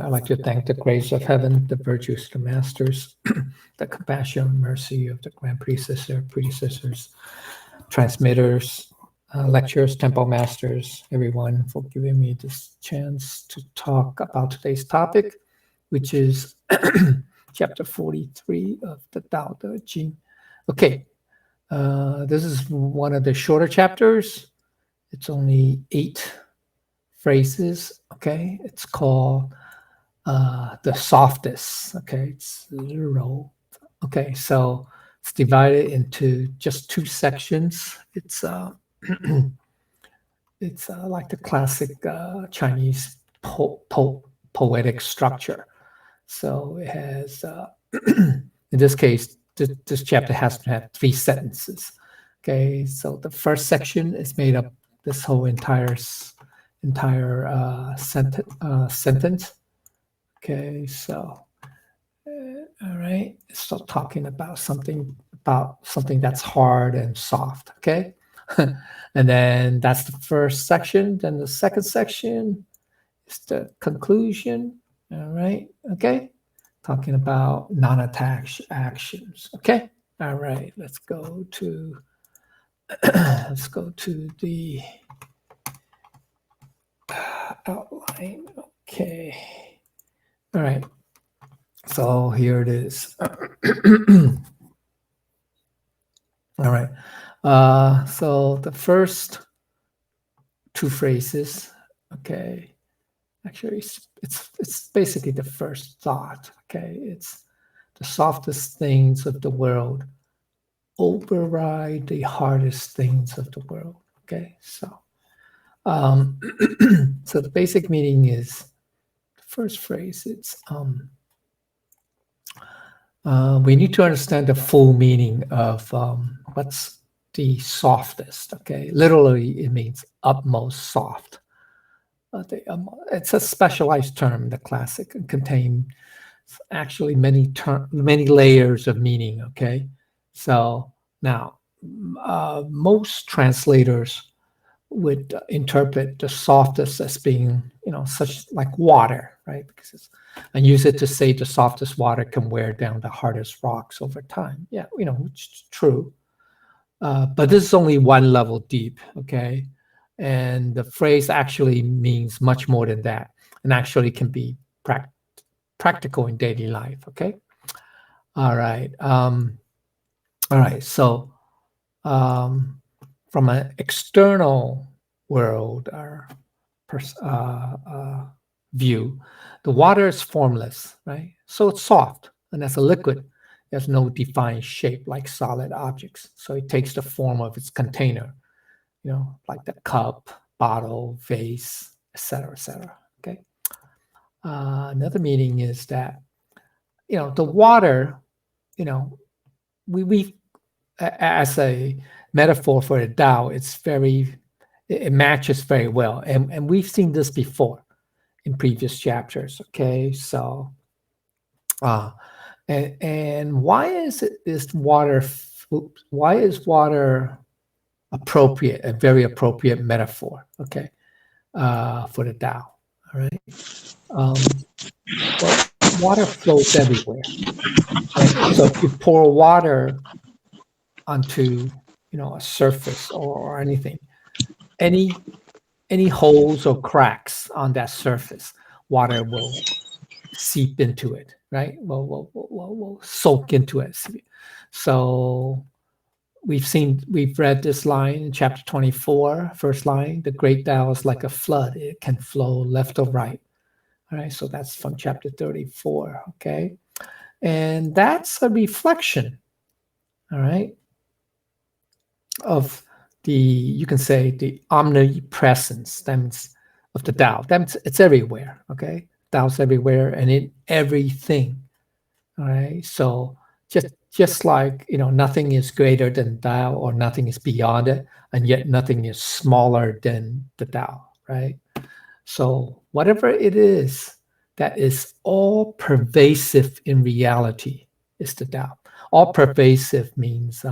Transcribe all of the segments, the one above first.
I'd like to thank the grace of heaven, the virtues of the masters, the compassion and mercy of the grand predecessors, transmitters, lecturers, temple masters, everyone for giving me this chance to talk about today's topic, which is chapter 43 of the Tao Te Ching. Okay, this is one of the shorter chapters. It's only 8 phrases. Okay, it's called the softest. Okay, it's 0. Okay, so it's divided into just 2 sections. It's it's like the classic Chinese poetic structure. So it has, in this case, this chapter has to have 3 sentences. Okay, so the first section is made up this whole entire sentence. Okay, so all right, so talking about something that's hard and soft. Okay, and then that's the first section. Then the second section is the conclusion. All right, okay, talking about non-attached actions. Okay, all right, let's go to the outline. Okay, all right, so here it is. All right, so the first 2 phrases, okay, actually it's basically the first thought. Okay, it's the softest things of the world override the hardest things of the world. Okay, so so the basic meaning is the first phrase. It's we need to understand the full meaning of what's the softest. Okay, literally it means utmost soft. It's a specialized term, the classic, and contains actually many layers of meaning. Okay, so now most translators would interpret the softest as being, such like water, right? Because and use it to say the softest water can wear down the hardest rocks over time. Yeah, which is true. But this is only one level deep, okay? And the phrase actually means much more than that, and actually can be practical in daily life, okay? All right. So from an external world or view, the water is formless, right? So it's soft, and as a liquid, it has no defined shape like solid objects. So it takes the form of its container, like the cup, bottle, vase, etc., etc. Okay. Another meaning is that, the water, we as a metaphor for the Tao, it matches very well, and we've seen this before in previous chapters. Okay, so and why is water appropriate, a very appropriate metaphor, okay, for the Tao? All right, well, water flows everywhere, right? So if you pour water onto a surface or anything, any holes or cracks on that surface, water will seep into it, right? Will soak into it. So we've read this line in chapter 24, first line: the great Tao is like a flood; it can flow left or right. All right, so that's from chapter 34. Okay, and that's a reflection, all right, of you can say the omnipresence, that means, of the Tao. It's everywhere. Okay, Tao's everywhere and in everything. All right, so just like nothing is greater than Tao, or nothing is beyond it, and yet nothing is smaller than the Tao. Right. So whatever it is that is all pervasive in reality is the Tao. All pervasive means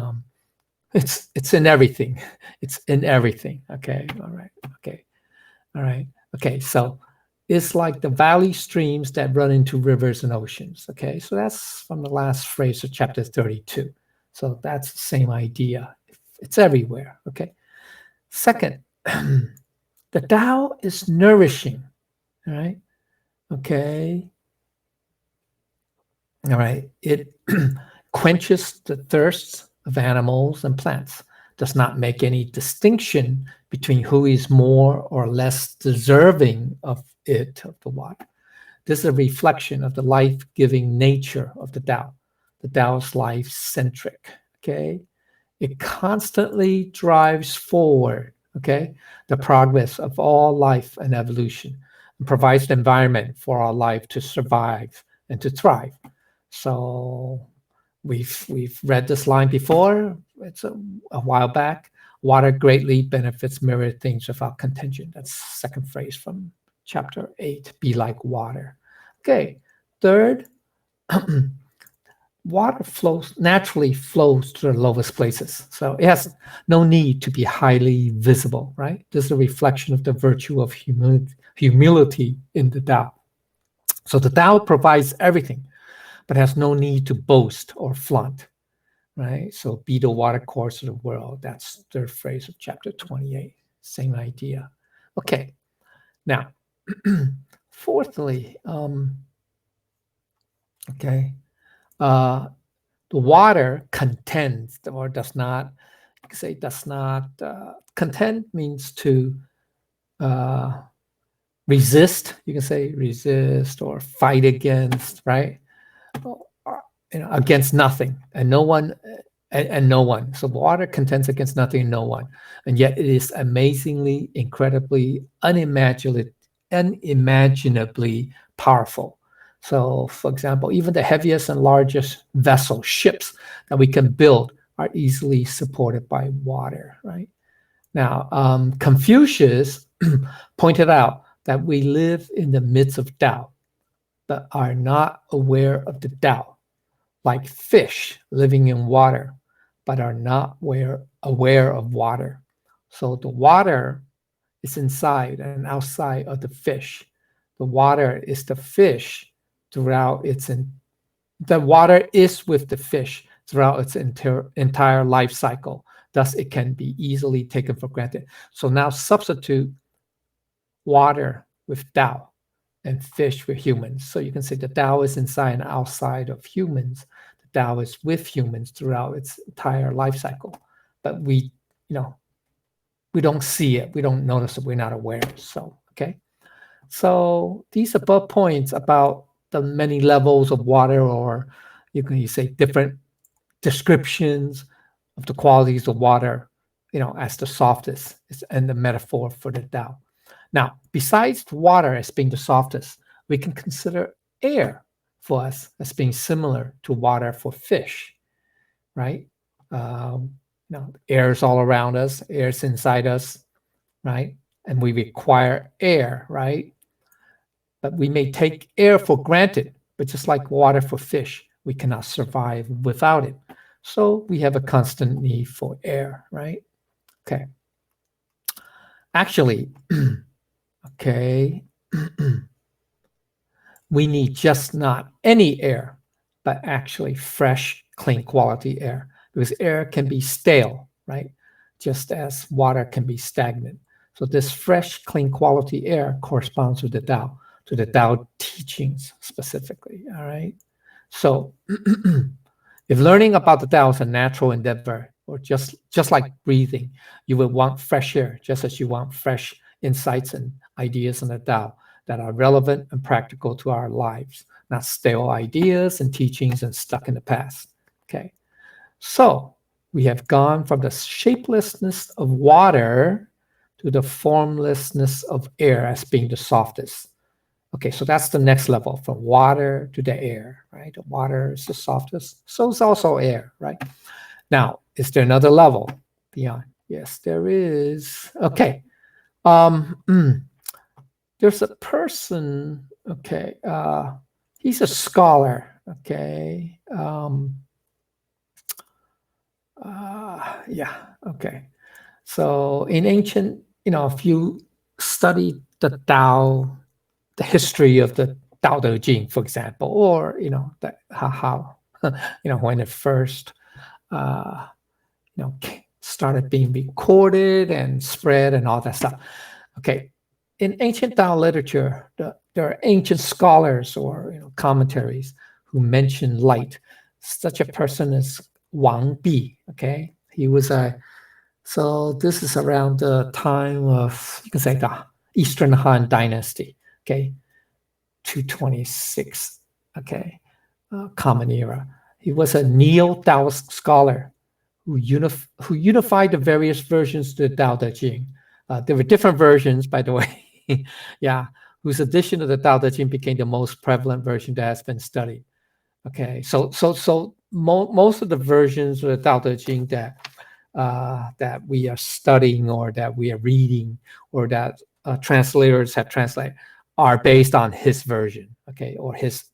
it's in everything. It's in everything. Okay. All right. Okay. All right. Okay. So is like the valley streams that run into rivers and oceans. Okay, so that's from the last phrase of chapter 32. So that's the same idea. It's everywhere. Okay. Second, the Tao is nourishing. All right. Okay. All right. It quenches the thirsts of animals and plants, does not make any distinction between who is more or less deserving of it, of the water. This is a reflection of the life-giving nature of the Tao. The Tao is life-centric, okay? It constantly drives forward, okay, the progress of all life and evolution, and provides an environment for our life to survive and to thrive. So we've read this line before. It's a while back. Water greatly benefits myriad things without contention. That's second phrase from chapter 8. Be like water. Okay. Third, water naturally flows to the lowest places. So it has no need to be highly visible, right? This is a reflection of the virtue of humility in the Tao. So the Tao provides everything, but has no need to boast or flaunt, right? So be the water course of the world. That's the third phrase of chapter 28. Same idea. Okay. Now, fourthly, okay, the water contends or does not, you can say does not, contend means to resist, you can say resist or fight against, right? Against nothing and no one, and no one. So water contends against nothing and no one. And yet it is amazingly, incredibly, unimaginably powerful. So, for example, even the heaviest and largest vessel, ships that we can build, are easily supported by water, right? Now, Confucius pointed out that we live in the midst of Tao, but are not aware of the Tao, like fish living in water, but are not aware of water. So the water is inside and outside of the fish. The water is the fish throughout the water is with the fish throughout its entire life cycle. Thus, it can be easily taken for granted. So now substitute water with Tao and fish with humans. So you can say the Tao is inside and outside of humans. The Tao is with humans throughout its entire life cycle. But we don't see it. We don't notice it. We're not aware. So, okay. So these above points about the many levels of water, or you can say different descriptions of the qualities of water, as the softest, and the metaphor for the Tao. Now, besides water as being the softest, we can consider air for us as being similar to water for fish, right? Air is all around us, air is inside us, right? And we require air, right? But we may take air for granted, but just like water for fish, we cannot survive without it. So we have a constant need for air, right? Okay. Actually, okay, we need just not any air, but actually fresh, clean quality air, because air can be stale, right? Just as water can be stagnant. So this fresh, clean quality air corresponds to the Tao teachings specifically, all right? So if learning about the Tao is a natural endeavor, or just like breathing, you will want fresh air, just as you want fresh insights and ideas in the Tao that are relevant and practical to our lives, not stale ideas and teachings and stuck in the past. Okay. So we have gone from the shapelessness of water to the formlessness of air as being the softest. Okay, so that's the next level, from water to the air, right? The water is the softest, so is also air, right? Now, is there another level beyond? Yes, there is. Okay. There's a person, okay, he's a scholar, okay. Yeah, okay. So in ancient, if you study the Tao the history of the Tao Te Ching, for example, or how when it first started being recorded and spread and all that stuff. Okay, in ancient Tao literature, there are ancient scholars or commentaries who mention light. Such a person is Wang Bi. Okay, he was so this is around the time of, you can say, the Eastern Han Dynasty. Okay, 226. Okay, Common Era. He was a neo-Taoist scholar who unified the various versions of the Tao Te Ching. There were different versions, by the way. Yeah, whose edition of the Tao Te Ching became the most prevalent version that has been studied. Okay, so most of the versions of the Tao Te Ching that we are studying or that we are reading or that translators have translated are based on his version, okay, or his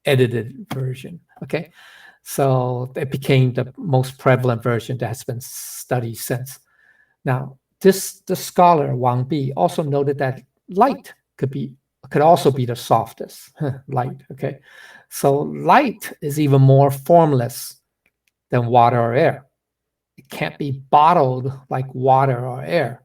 edited version, okay. So it became the most prevalent version that has been studied since. Now, the scholar Wang Bi also noted that light could also be the softest light. Okay, so light is even more formless than water or air. It can't be bottled like water or air,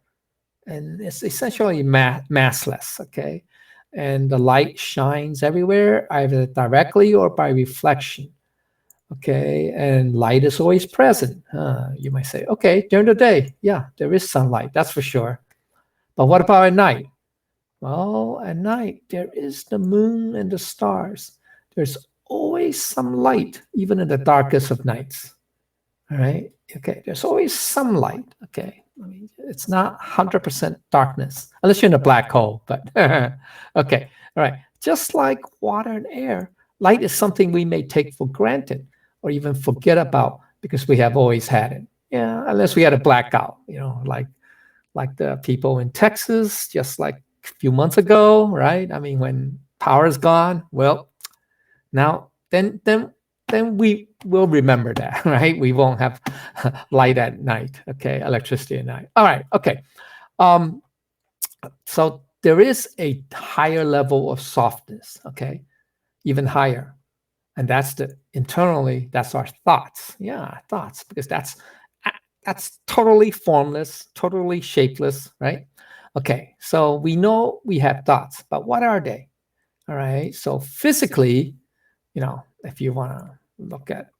and it's essentially massless. Okay, and the light shines everywhere, either directly or by reflection. Okay, and light is always present. You might say, okay, during the day, yeah, there is sunlight, that's for sure. But what about at night? Well, at night, there is the moon and the stars. There's always some light, even in the darkest of nights. All right, okay, there's always some light. Okay, I mean, it's not 100% darkness, unless you're in a black hole, but okay, all right. Just like water and air, light is something we may take for granted or even forget about because we have always had it. Yeah, unless we had a blackout, like the people in Texas, just like a few months ago, right? I mean, when power is gone, well, now then we will remember that, right? We won't have light at night, okay, electricity at night. All right, okay. So there is a higher level of softness, okay, even higher. And that's internally, that's our thoughts. Yeah, thoughts, because that's totally formless, totally shapeless, right? Okay, so we know we have thoughts, but what are they? All right, so physically, if you want to look at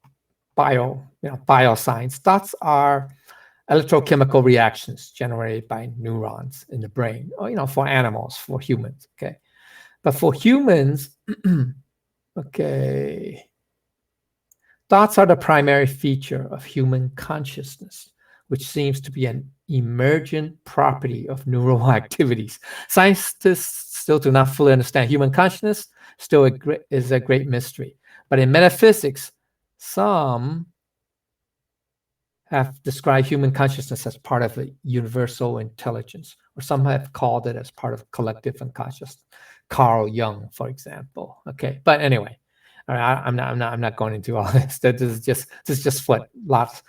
bioscience, thoughts are electrochemical reactions generated by neurons in the brain, or, for animals, for humans, okay? But for humans, okay, thoughts are the primary feature of human consciousness, which seems to be an emergent property of neural activities. Scientists still do not fully understand human consciousness, still is a great mystery. But in metaphysics, some have described human consciousness as part of a universal intelligence, or some have called it as part of collective unconscious. Carl Jung, for example. Okay, but anyway, all right, I'm not going into all this. This is just what lots,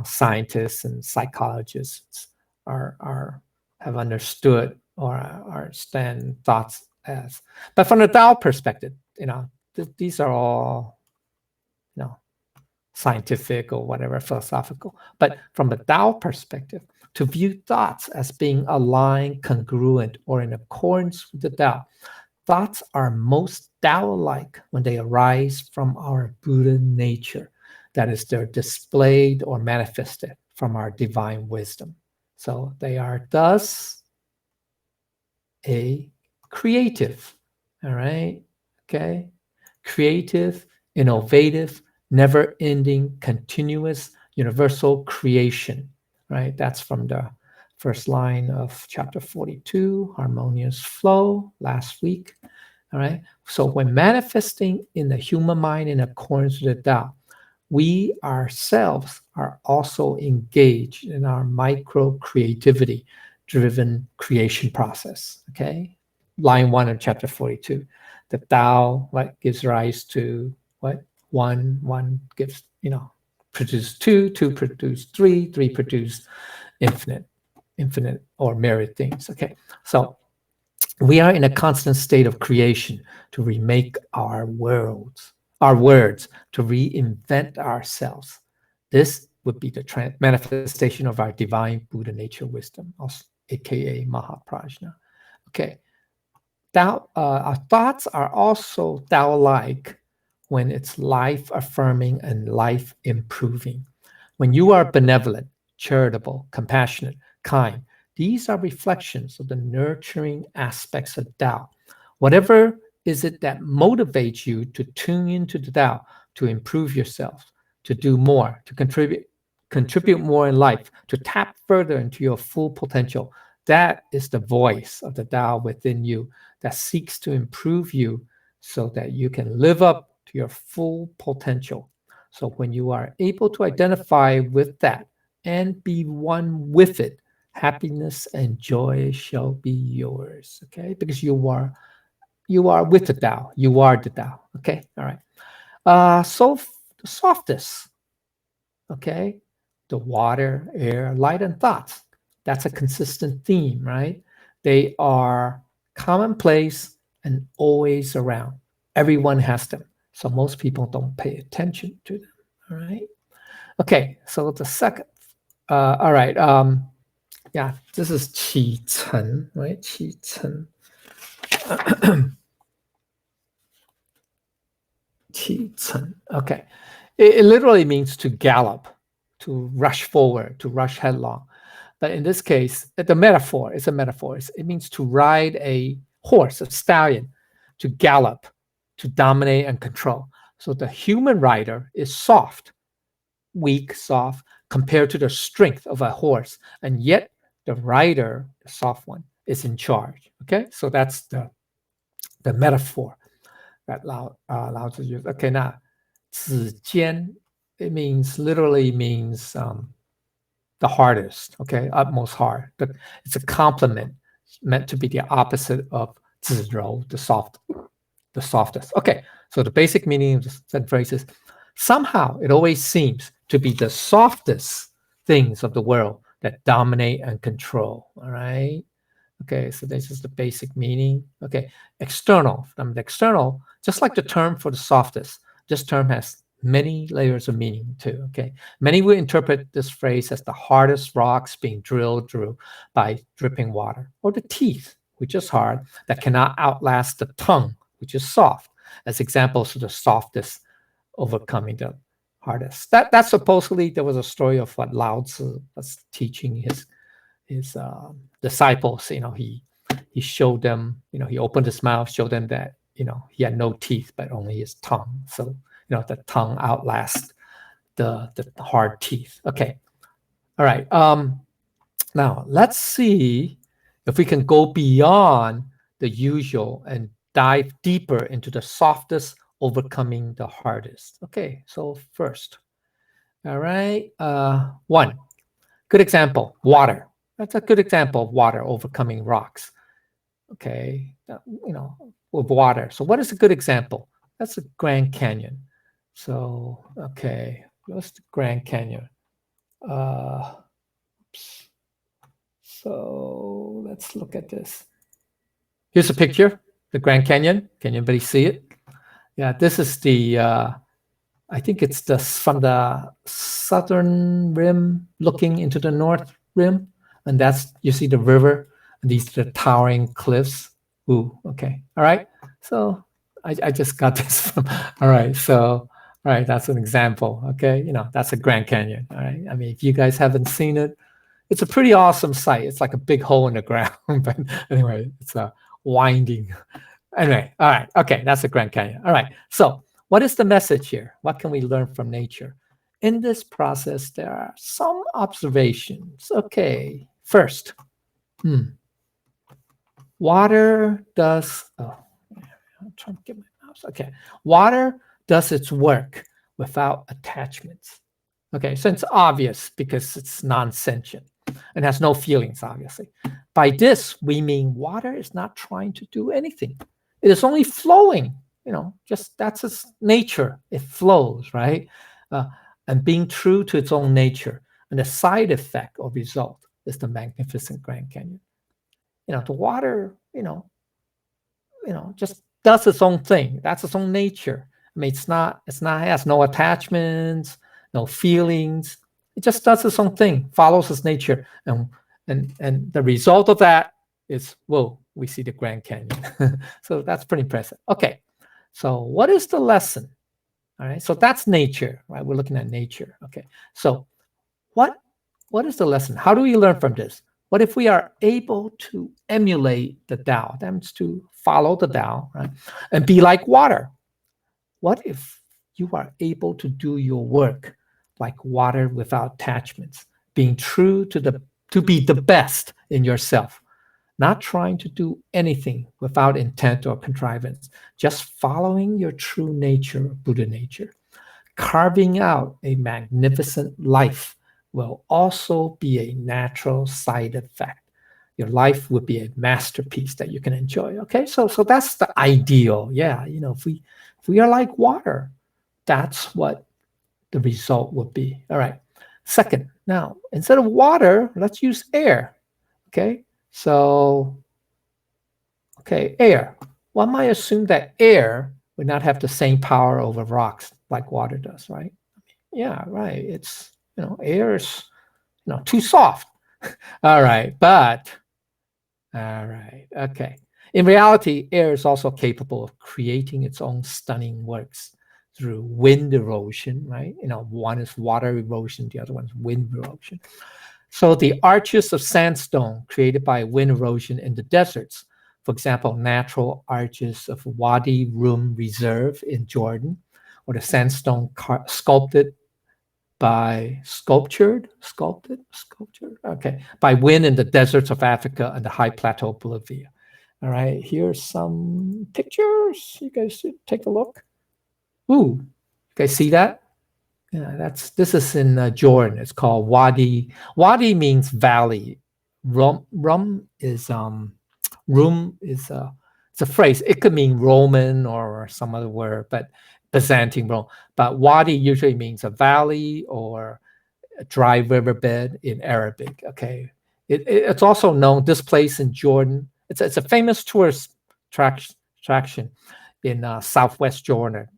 scientists and psychologists have understood or understand thoughts as. But from the Tao perspective, these are all, scientific or whatever, philosophical. But from a Tao perspective, to view thoughts as being aligned, congruent, or in accordance with the Tao, thoughts are most Tao-like when they arise from our Buddha nature. That is, they're displayed or manifested from our divine wisdom. So they are thus a creative, all right? Okay? Creative, innovative, never-ending, continuous, universal creation, right? That's from the first line of chapter 42, harmonious flow, last week, all right? So when manifesting in the human mind in accordance with the Tao, we ourselves are also engaged in our micro-creativity driven creation process, okay? Line 1 of chapter 42. The Tao, what gives rise to what? One gives, produce two produce three produce infinite or myriad things. Okay, so We are in a constant state of creation to remake our words, to reinvent ourselves. This would be the manifestation of our divine Buddha nature wisdom, aka Mahaprajna. Okay, our thoughts are also Tao-like when it's life-affirming and life-improving. When you are benevolent, charitable, compassionate, kind, these are reflections of the nurturing aspects of Tao. Whatever is it that motivates you to tune into the Tao, to improve yourself, to do more, to contribute more in life, to tap further into your full potential, that is the voice of the Tao within you that seeks to improve you so that you can live up to your full potential. So when you are able to identify with that and be one with it, happiness and joy shall be yours. Okay, because you are with the Tao. You are the Tao. Okay, all right. So the softest. Okay, the water, air, light, and thoughts. That's a consistent theme, right? They are commonplace and always around. Everyone has them. So most people don't pay attention to them. All right. Okay. So the second, all right. Yeah, this is Qi Chen, right? Qi Chen. Qi Chen. Okay. It literally means to gallop, to rush forward, to rush headlong. But in this case, the metaphor is a metaphor. It means to ride a horse, a stallion, to gallop, to dominate and control. So the human rider is soft, weak, soft, compared to the strength of a horse. And yet the rider, the soft one, is in charge. Okay, so that's the metaphor that Lao Tzu used. Okay, now, 子坚, it means, literally means the hardest, okay, utmost hard. But it's a compliment meant to be the opposite of 自柔, the softest. Okay, so the basic meaning of the phrase is somehow it always seems to be the softest things of the world that dominate and control. All right. Okay, so this is the basic meaning. Okay, external. The external, just like the term for the softest, this term has many layers of meaning too. Okay, many will interpret this phrase as the hardest rocks being drilled through by dripping water, or the teeth, which is hard, that cannot outlast the tongue, which is soft, as examples of the softest overcoming the hardest. That supposedly there was a story of what Lao Tzu was teaching his disciples. He showed them, he opened his mouth, showed them that he had no teeth but only his tongue. So the tongue outlasts the hard teeth. Okay, all right. Now let's see if we can go beyond the usual and dive deeper into the softest overcoming the hardest. Okay, so first, all right, one good example, water. That's a good example of water overcoming rocks. Okay, with water. So what is a good example? That's the Grand Canyon. So, okay, what's the Grand Canyon? Oops. So let's look at this. Here's a picture, the Grand Canyon. Can anybody see it? Yeah, this is the, I think it's from the southern rim looking into the north rim. And that's, you see the river, and these are the towering cliffs. Ooh, okay. All right. So I just got this from, all right. So, all right, that's an example. Okay. That's a Grand Canyon. All right. I mean, if you guys haven't seen it, it's a pretty awesome sight. It's like a big hole in the ground. But anyway, it's a winding. Anyway, all right. Okay. That's the Grand Canyon. All right. So, what is the message here? What can we learn from nature? In this process, there are some observations. Okay, first, water does, I'm trying to get my mouse. Okay, water does its work without attachments. Okay, so it's obvious because it's non-sentient and has no feelings, obviously. By this, we mean water is not trying to do anything. It is only flowing, just that's its nature. It flows, right? And being true to its own nature. And the side effect or result is the magnificent Grand Canyon. The water, just does its own thing. That's its own nature. I mean, it has no attachments, no feelings. It just does its own thing, follows its nature. And the result of that is, whoa, we see the Grand Canyon. So that's pretty impressive. Okay, so what is the lesson? All right, so that's nature, right? We're looking at nature. Okay, so what is the lesson? How do we learn from this? What if we are able to emulate the Tao? That means to follow the Tao, right? And be like water. What if you are able to do your work like water without attachments, being true to be the best in yourself, not trying to do anything without intent or contrivance, just following your true nature, Buddha nature. Carving out a magnificent life will also be a natural side effect. Your life would be a masterpiece that you can enjoy. Okay, so that's the ideal. Yeah, if we are like water, that's what the result would be. All right. Second, now instead of water, let's use air. Okay, so air. One might assume that air would not have the same power over rocks like water does, right? Yeah, right. It's air is too soft. All right, okay. In reality, air is also capable of creating its own stunning works through wind erosion, right? One is water erosion, the other one is wind erosion. So the arches of sandstone created by wind erosion in the deserts, for example, natural arches of Wadi Rum Reserve in Jordan, or the sandstone sculptured, okay, by wind in the deserts of Africa and the high plateau of Bolivia. All right, here's some pictures. You guys should take a look. Ooh, you guys see that? Yeah, this is in Jordan. It's called Wadi. Wadi means valley. Rum is it's a phrase. It could mean Roman or some other word, but Byzantine Rome. But Wadi usually means a valley or a dry riverbed in Arabic. Okay, it's also known, this place in Jordan. It's a famous tourist attraction in southwest Jordan.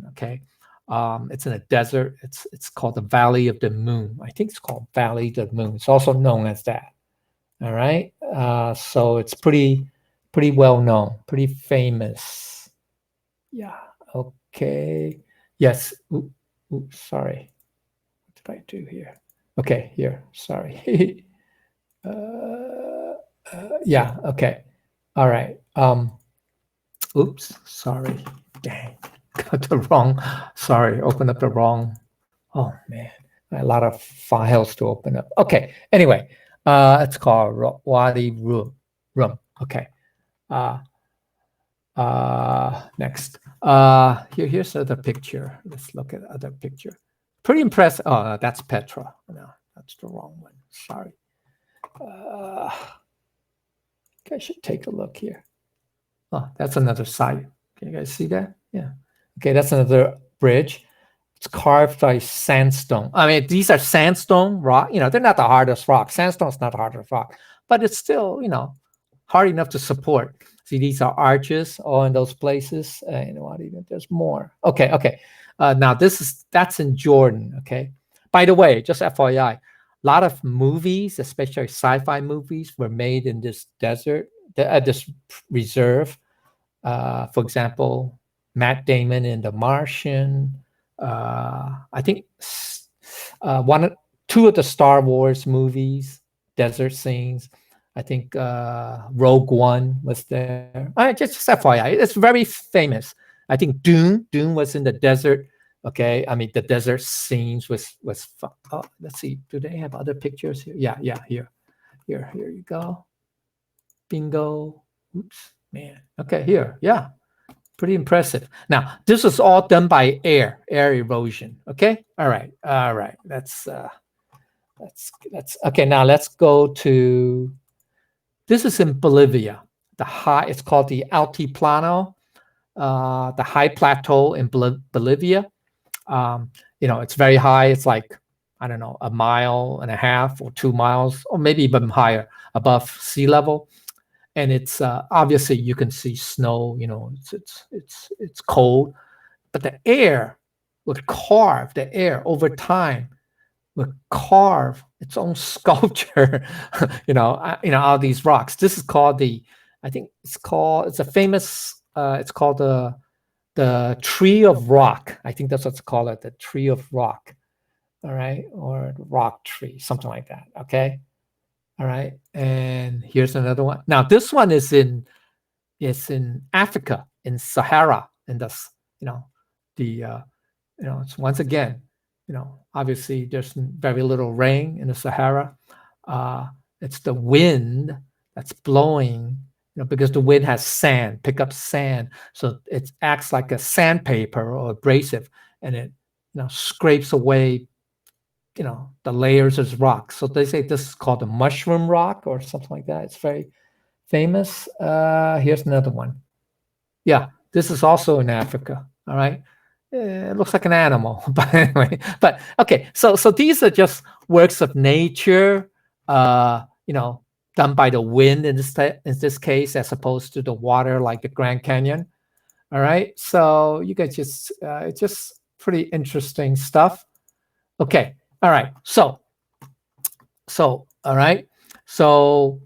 Okay, it's in a desert. It's called the Valley of the Moon. I think it's called Valley of the Moon. It's also known as that. All right, so it's pretty well known, pretty famous. Yeah. Okay. Yes. Sorry. What did I do here? Okay, here. Sorry. Yeah. Okay. All right. Oops. Sorry. Dang. Got the wrong. Sorry. Open up the wrong. Oh man, a lot of files to open up. Okay. Anyway, it's called Wadi Rum. Okay. Next. Here's another picture. Let's look at other picture. Pretty impressive. Oh, that's Petra. No, that's the wrong one. Sorry. Okay, I should take a look here. Oh, that's another site. Can you guys see that? Yeah. Okay, that's another bridge. It's carved by sandstone. I mean, these are sandstone rock. They're not the hardest rock. Sandstone's not the hardest rock, but it's still, hard enough to support. See, these are arches all in those places. There's more. Okay. Now that's in Jordan. Okay. By the way, just FYI, a lot of movies, especially sci-fi movies, were made in this desert, this reserve. For example, Matt Damon in The Martian. I think two of the Star Wars movies, desert scenes. I think Rogue One was there. Just FYI, it's very famous. I think Dune was in the desert. Okay, I mean the desert scenes was fun. Oh, let's see. Do they have other pictures here? Yeah. Here you go. Bingo. Oops, man. Okay, here. Yeah, pretty impressive. Now this is all done by air erosion. Okay. All right. That's okay. Now let's go to. This is in Bolivia. It's called the Altiplano, the high plateau in Bolivia. It's very high. It's like, I don't know, 1.5 miles or 2 miles, or maybe even higher above sea level. and it's obviously you can see snow. It's cold, but the air would carve the air over time. Would carve its own sculpture, out of these rocks. This is called it's a famous. It's called the tree of rock. I think that's what's called, the tree of rock. All right, or the rock tree, something like that. Okay. All right, and here's another one. Now this one is in Africa, in Sahara, in it's once again, obviously there's very little rain in the Sahara. It's the wind that's blowing, because the wind has sand, pick up sand, so it acts like a sandpaper or abrasive, and it scrapes away the layers of rock. So they say this is called a mushroom rock or something like that. It's very famous. Here's another one. Yeah, this is also in Africa. All right. It looks like an animal, but anyway. But okay, so these are just works of nature, done by the wind in this case, as opposed to the water, like the Grand Canyon. All right, so you guys it's just pretty interesting stuff. Okay, all right, so all right, so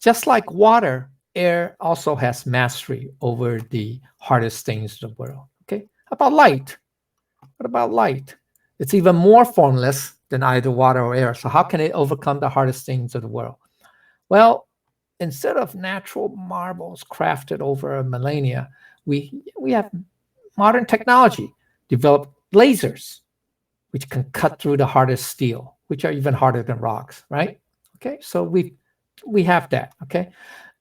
just like water, air also has mastery over the hardest things in the world. Okay, how about light? What about light? It's even more formless than either water or air. So how can it overcome the hardest things of the world? Well, instead of natural marbles crafted over millennia, we have modern technology, developed lasers, which can cut through the hardest steel, which are even harder than rocks, right? Okay, so we have that, okay?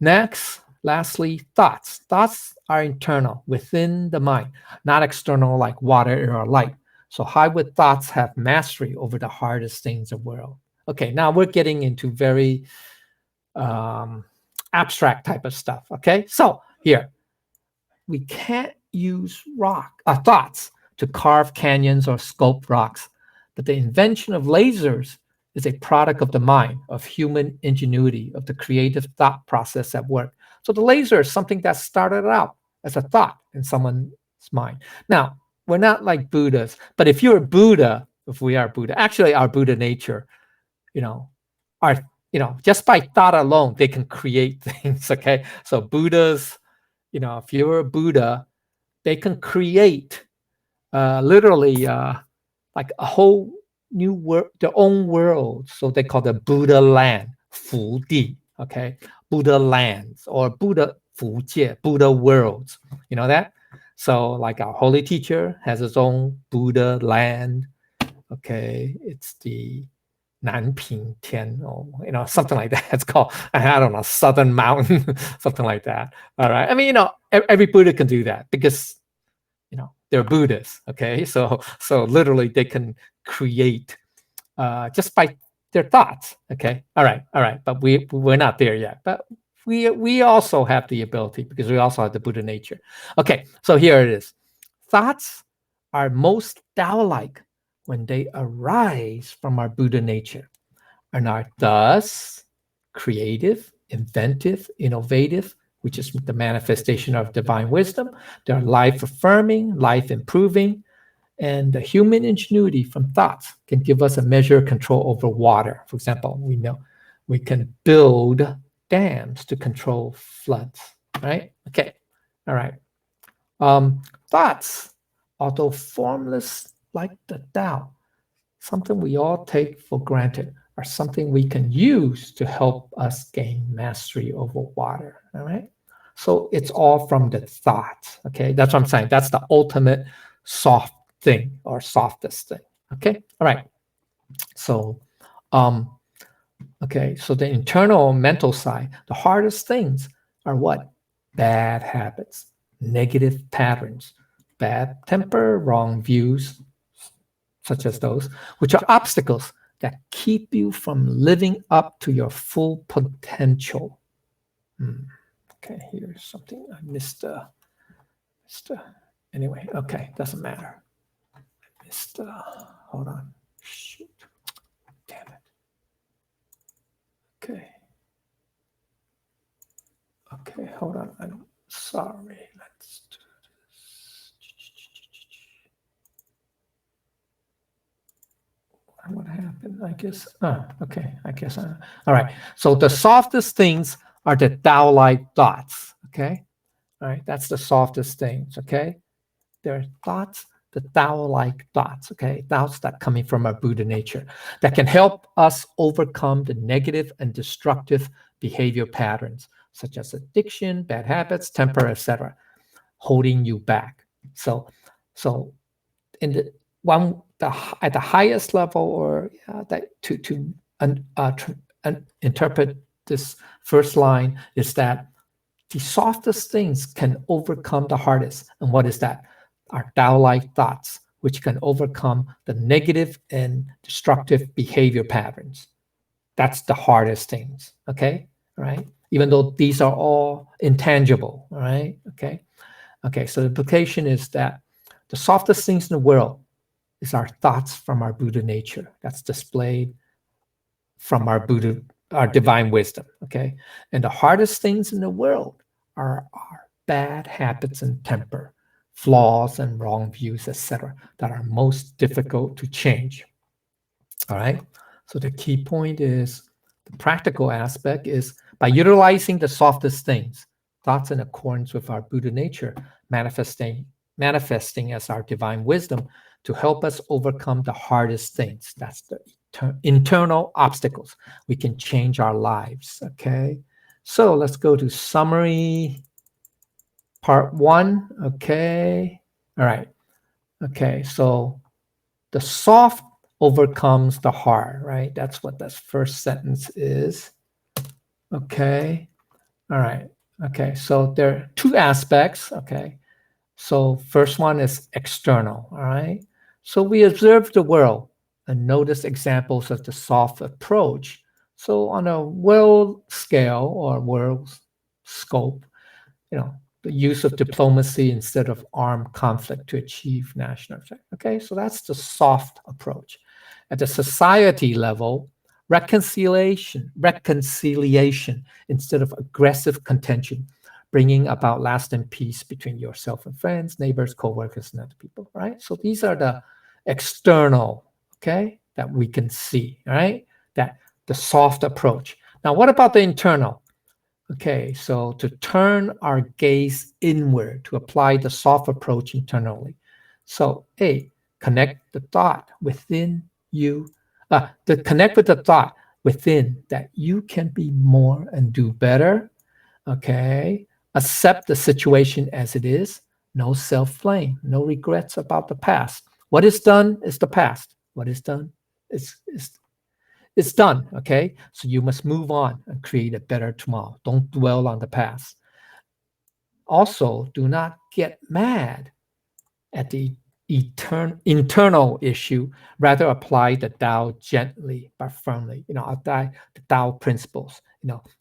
Next, lastly, thoughts. Thoughts are internal, within the mind, not external like water, air, or light. So how would thoughts have mastery over the hardest things in the world? Okay, now we're getting into very abstract type of stuff, okay? So here, we can't use thoughts to carve canyons or sculpt rocks, but the invention of lasers is a product of the mind, of human ingenuity, of the creative thought process at work. So the laser is something that started out as a thought in someone's mind. Now, we're not like Buddhas, but if you're a Buddha, if we are Buddha, actually our Buddha nature, are, just by thought alone, they can create things, okay? So Buddhas, if you're a Buddha, they can create literally like a whole new world, their own world. So they call the Buddha land, Fu Di, okay? Buddha lands or Buddha Fu Jie, Buddha worlds. You know that? So like our holy teacher has his own Buddha land. Okay, it's the Nanping Tian, or something like that. It's called, I don't know, Southern Mountain, something like that. All right. I mean, every Buddha can do that because they're Buddhists. Okay, so literally they can create just by their thoughts. Okay, all right. But we're not there yet. But we also have the ability because we also have the Buddha nature. Okay, so here it is. Thoughts are most Tao-like when they arise from our Buddha nature and are thus creative, inventive, innovative, which is the manifestation of divine wisdom. They're life-affirming, life-improving, and the human ingenuity from thoughts can give us a measure of control over water. For example, we know we can build dams to control floods, right? Okay, all right. Thoughts, although formless like the Tao, something we all take for granted, are something we can use to help us gain mastery over water, all right? So it's all from the thoughts, okay? That's what I'm saying. That's the ultimate soft thing or softest thing, okay? All right. So, okay, so the internal mental side, the hardest things are what? Bad habits, negative patterns, bad temper, wrong views, such as those, which are obstacles that keep you from living up to your full potential. Okay, here's something I missed. Anyway, okay, doesn't matter. I missed, hold on. Shoot. Damn it. Okay. Okay, hold on. I'm sorry. Let's do this. What happened? I guess. Okay. I guess. All right. So the softest things are the Tao-like thoughts. Okay. All right. That's the softest things. Okay. They're thoughts, the Tao-like thoughts. Okay. Thoughts that coming from our Buddha nature that can help us overcome the negative and destructive behavior patterns, such as addiction, bad habits, temper, etc., holding you back. So in the one at the highest level, or that to interpret this first line is that the softest things can overcome the hardest. And what is that? Our Tao-like thoughts, which can overcome the negative and destructive behavior patterns. That's the hardest things. Okay, all right. Even though these are all intangible. All right. Okay. Okay. So the implication is that the softest things in the world is our thoughts from our Buddha nature. That's displayed from our Buddha, our divine wisdom. Okay. And the hardest things in the world are our bad habits and temper, flaws and wrong views, etc., that are most difficult to change. All right. So the key point is the practical aspect is by utilizing the softest things, thoughts in accordance with our Buddha nature, manifesting as our divine wisdom to help us overcome the hardest things. That's the internal obstacles. We can change our lives. Okay. So let's go to summary part 1. Okay. All right. Okay. So the soft overcomes the hard, right? That's what that first sentence is. Okay. All right. Okay. So there are 2 aspects. Okay. So first one is external. All right. So we observe the world and notice examples of the soft approach. So on a world scale or world scope, the use of diplomacy instead of armed conflict to achieve national objectives. Okay, so that's the soft approach. At the society level, reconciliation instead of aggressive contention, bringing about lasting peace between yourself and friends, neighbors, co-workers, and other people, right? So these are the external, okay, that we can see, right? That the soft approach. Now, what about the internal? Okay, so to turn our gaze inward, to apply the soft approach internally. So, A, connect the thought within you, to connect with the thought within that you can be more and do better. Okay, accept the situation as it is, no self-blame, no regrets about the past. What is done is the past. What is done is it's done, okay? So you must move on and create a better tomorrow. Don't dwell on the past. Also, do not get mad at the internal issue. Rather, apply the Tao gently but firmly. Apply the Tao principles.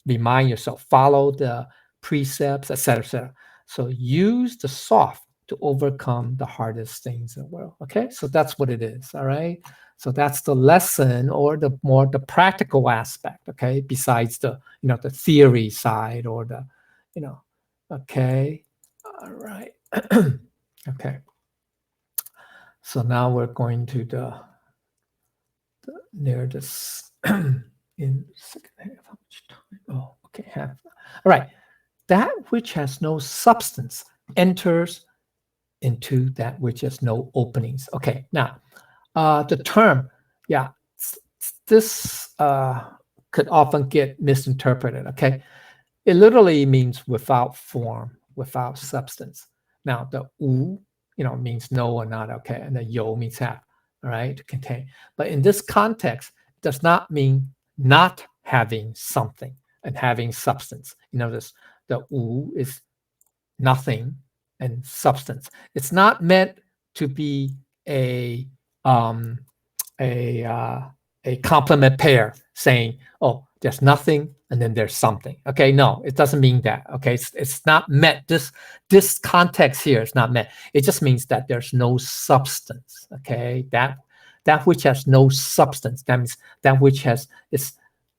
Remind yourself, follow the precepts, etc., etc. So use the soft to overcome the hardest things in the world. Okay, so that's what it is. All right. So that's the lesson, or the practical aspect. Okay, besides the the theory side, or the Okay. All right. Okay. So now we're going to the near this in second half. How much time? Oh, okay, half. All right. That which has no substance enters into that which has no openings. Okay. Now, the term, this could often get misinterpreted. Okay. It literally means without form, without substance. Now, the wu, means no or not, okay, and the yo means have, all right, to contain. But in this context, it does not mean not having something and having substance. Notice the wu is nothing and substance. It's not meant to be a complement pair saying, oh, there's nothing and then there's something. Okay, no, it doesn't mean that. Okay, it's not meant. This context here is not meant. It just means that there's no substance. Okay, that which has no substance, that means that which is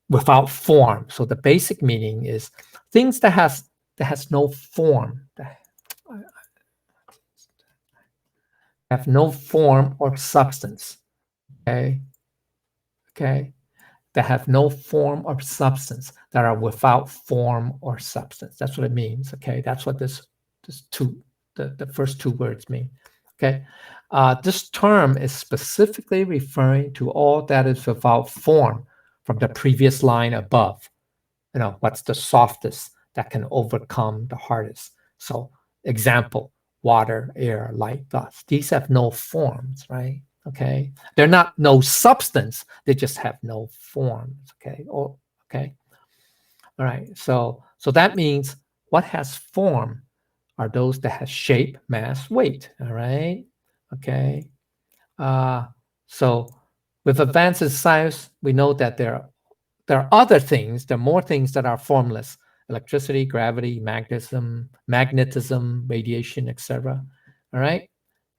without form. So the basic meaning is things that has that has no form, that have no form or substance. Okay, that have no form or substance, that are without form or substance. That's what it means. Okay, that's what the first two words mean. Okay, this term is specifically referring to all that is without form from the previous line above. What's the softest that can overcome the hardest? So, example, water, air, light, dust. These have no forms, right? Okay, they're not no substance, they just have no forms. Okay, all right. So that means what has form are those that have shape, mass, weight. All right. Okay. So with advances in science, we know that there are other things. There are more things that are formless: electricity, gravity, magnetism, radiation, etc. All right.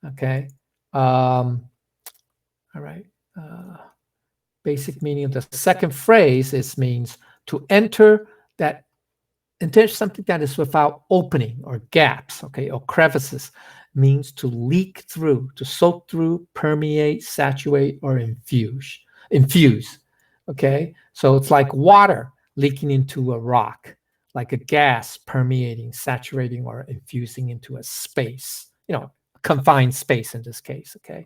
Okay. All right. Basic meaning of the second phrase means to enter something that is without opening or gaps, okay, or crevices, means to leak through, to soak through, permeate, saturate, or infuse. Okay, so it's like water leaking into a rock, like a gas permeating, saturating, or infusing into a space, confined space in this case. Okay.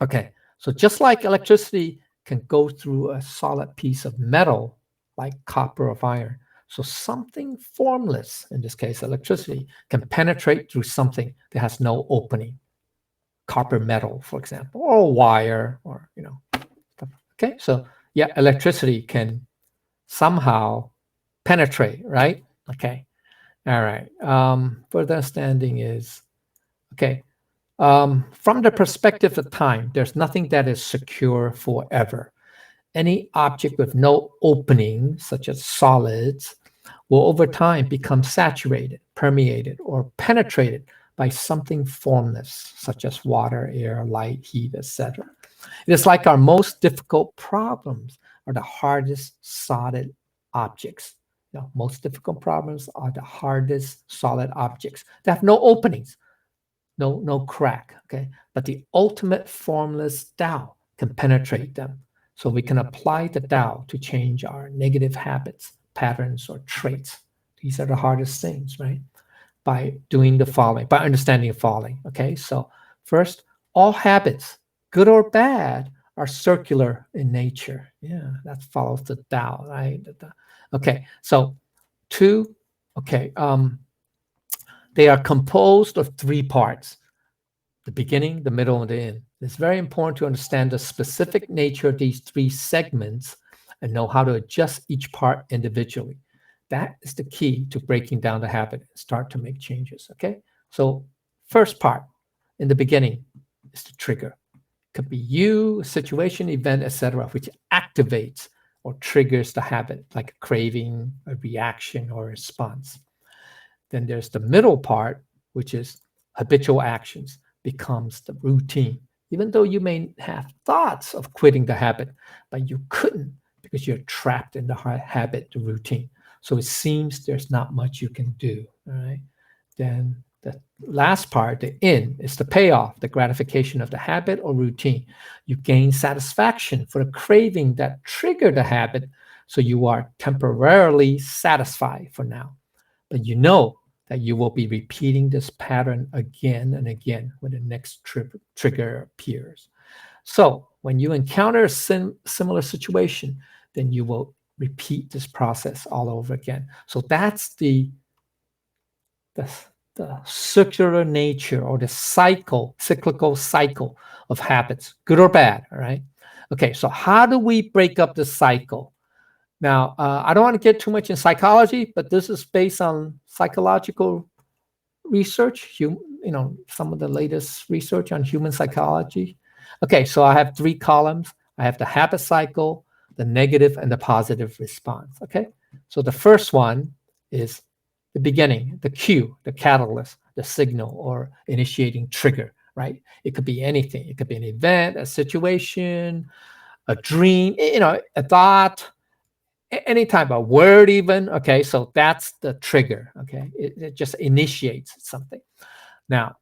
Okay, so just like electricity can go through a solid piece of metal like copper or iron, so something formless, in this case electricity, can penetrate through something that has no opening, copper metal, for example, or wire, or stuff. Okay, so yeah, electricity can somehow penetrate, right? Okay, all right. Further understanding is, okay, from the perspective of time, there's nothing that is secure forever. Any object with no opening, such as solids, will over time become saturated, permeated, or penetrated by something formless, such as water, air, light, heat, etc. It is like our most difficult problems are the hardest solid objects. Most difficult problems are the hardest solid objects. They have no openings, no crack, okay? But the ultimate formless Tao can penetrate them. So we can apply the Tao to change our negative habits, patterns, or traits. These are the hardest things, right? By doing the following, by understanding the following, okay? So first, all habits, good or bad, are circular in nature. Yeah, that follows the Tao, right? Okay, so two, okay, they are composed of three parts: the beginning, the middle, and the end. It's very important to understand the specific nature of these three segments and know how to adjust each part individually. That is the key to breaking down the habit and start to make changes, okay? So first part, in the beginning, is the trigger. It could be you, a situation, event, etc., which activates or triggers the habit, like a craving, a reaction, or a response. Then there's the middle part, which is habitual actions, becomes the routine. Even though you may have thoughts of quitting the habit, but you couldn't because you're trapped in the habit, the routine. So it seems there's not much you can do. All right. Then the last part, the end, is the payoff, the gratification of the habit or routine. You gain satisfaction for the craving that triggered the habit, so you are temporarily satisfied for now. But you know that you will be repeating this pattern again and again when the next trigger appears. So when you encounter a similar situation, then you will repeat this process all over again. So that's the circular nature, or the cyclical cycle of habits, good or bad, all right? Okay, so how do we break up the cycle? Now, I don't want to get too much in psychology, but this is based on psychological research, some of the latest research on human psychology. Okay, so I have three columns. I have the habit cycle, the negative, and the positive response, okay? So the first one is the beginning, the cue, the catalyst, the signal, or initiating trigger, right? It could be anything. It could be an event, a situation, a dream, a thought, any type of word even, okay? So that's the trigger, okay? It just initiates something. Now,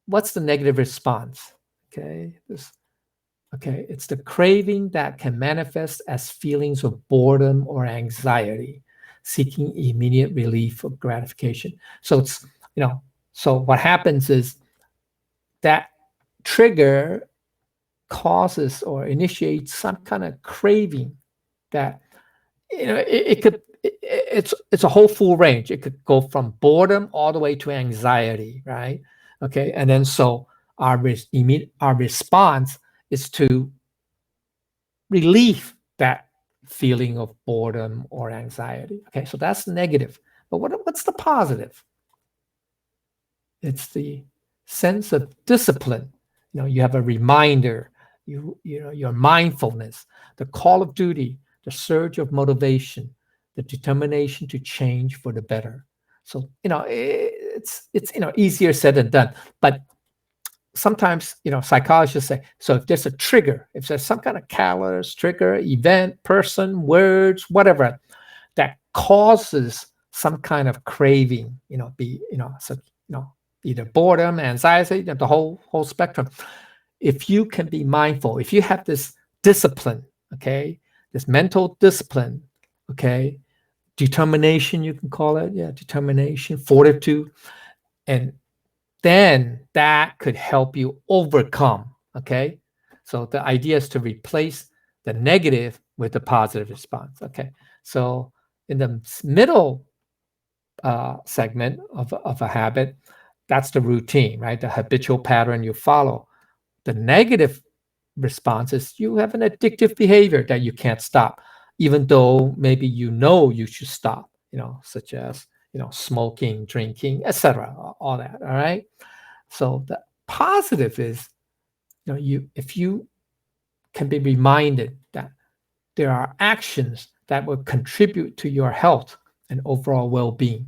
what's the negative response? Okay, it's the craving that can manifest as feelings of boredom or anxiety, seeking immediate relief or gratification. So it's, so what happens is that trigger causes or initiates some kind of craving that, it could, it's a whole full range. It could go from boredom all the way to anxiety, right? Okay, and then so our response is to relieve that feeling of boredom or anxiety. Okay, so that's negative. But what's the positive? It's the sense of discipline. You have a reminder, your mindfulness, the call of duty, the surge of motivation, the determination to change for the better. So, it's easier said than done. But sometimes, psychologists say, so if there's a trigger, if there's some kind of catalyst, trigger, event, person, words, whatever, that causes some kind of craving, either boredom, anxiety, the whole spectrum. If you can be mindful, if you have this discipline, okay, this mental discipline, okay, determination, you can call it, determination, fortitude, and then that could help you overcome, okay? So the idea is to replace the negative with the positive response, okay? So in the middle segment of a habit, that's the routine, right? The habitual pattern you follow. The negative response is you have an addictive behavior that you can't stop, even though maybe you should stop, such as, smoking, drinking, etc., all that, all right? So the positive is, if you can be reminded that there are actions that will contribute to your health and overall well-being.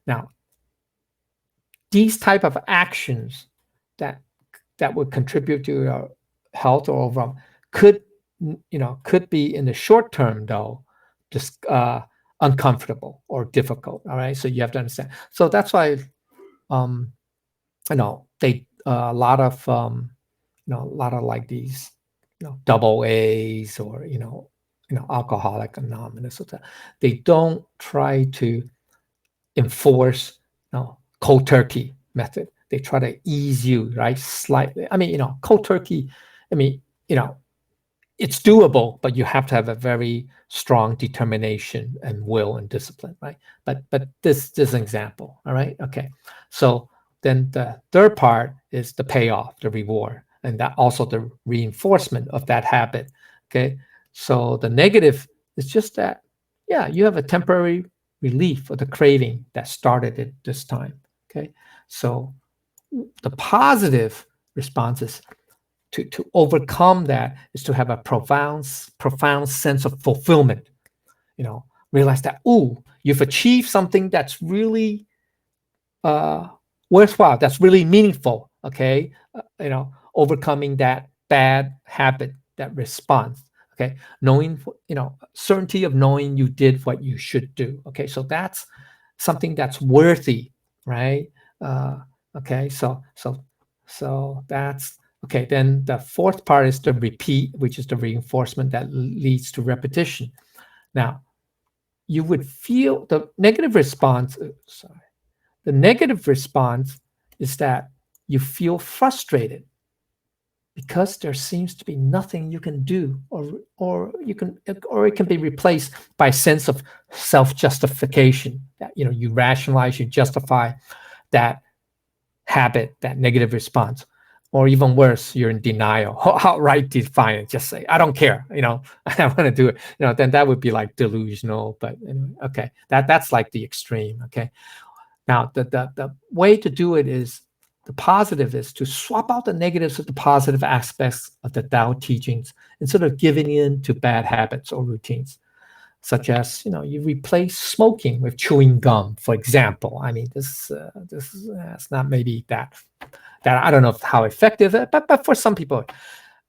Now, these type of actions that would contribute to your health or overall could be in the short term, though, just uncomfortable or difficult. All right, so you have to understand. So that's why they a lot of like these double A's or Alcoholic Anonymous, they don't try to enforce cold turkey method. They try to ease you, right, slightly. I mean, cold turkey, I mean, it's doable, but you have to have a very strong determination and will and discipline, right? But this is an example, all right? Okay, so then the third part is the payoff, the reward, and that also the reinforcement of that habit, okay? So the negative is just that, yeah, you have a temporary relief of the craving that started at this time, okay? So the positive response is to overcome that is to have a profound sense of fulfillment. Realize that, you've achieved something that's really worthwhile, that's really meaningful. Okay, overcoming that bad habit, that response. Okay, knowing, certainty of knowing you did what you should do. Okay, so that's something that's worthy, right? Okay, so that's okay. Then the fourth part is the repeat, which is the reinforcement that leads to repetition. Now, you would feel the negative response. The negative response is that you feel frustrated because there seems to be nothing you can do, or it can be replaced by a sense of self-justification. That you rationalize, you justify that habit, that negative response, or even worse, you're in denial. Outright defiant, just say, I don't care, I want to do it. Then that would be like delusional. But anyway, okay, that's like the extreme. Okay, now the way to do it is, the positive is to swap out the negatives with the positive aspects of the Tao teachings instead of giving in to bad habits or routines, such as you replace smoking with chewing gum, for example. I mean, this is it's not maybe that I don't know how effective, but for some people.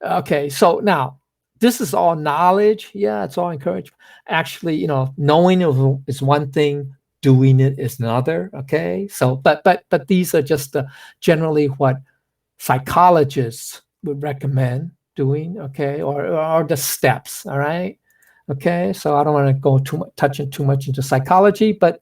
Okay, so now this is all knowledge. Yeah, it's all encouragement. Actually, knowing is one thing, doing it is another. Okay, so but these are just generally what psychologists would recommend doing. Okay, or the steps. All right. Okay, so I don't want to go touching too much into psychology, but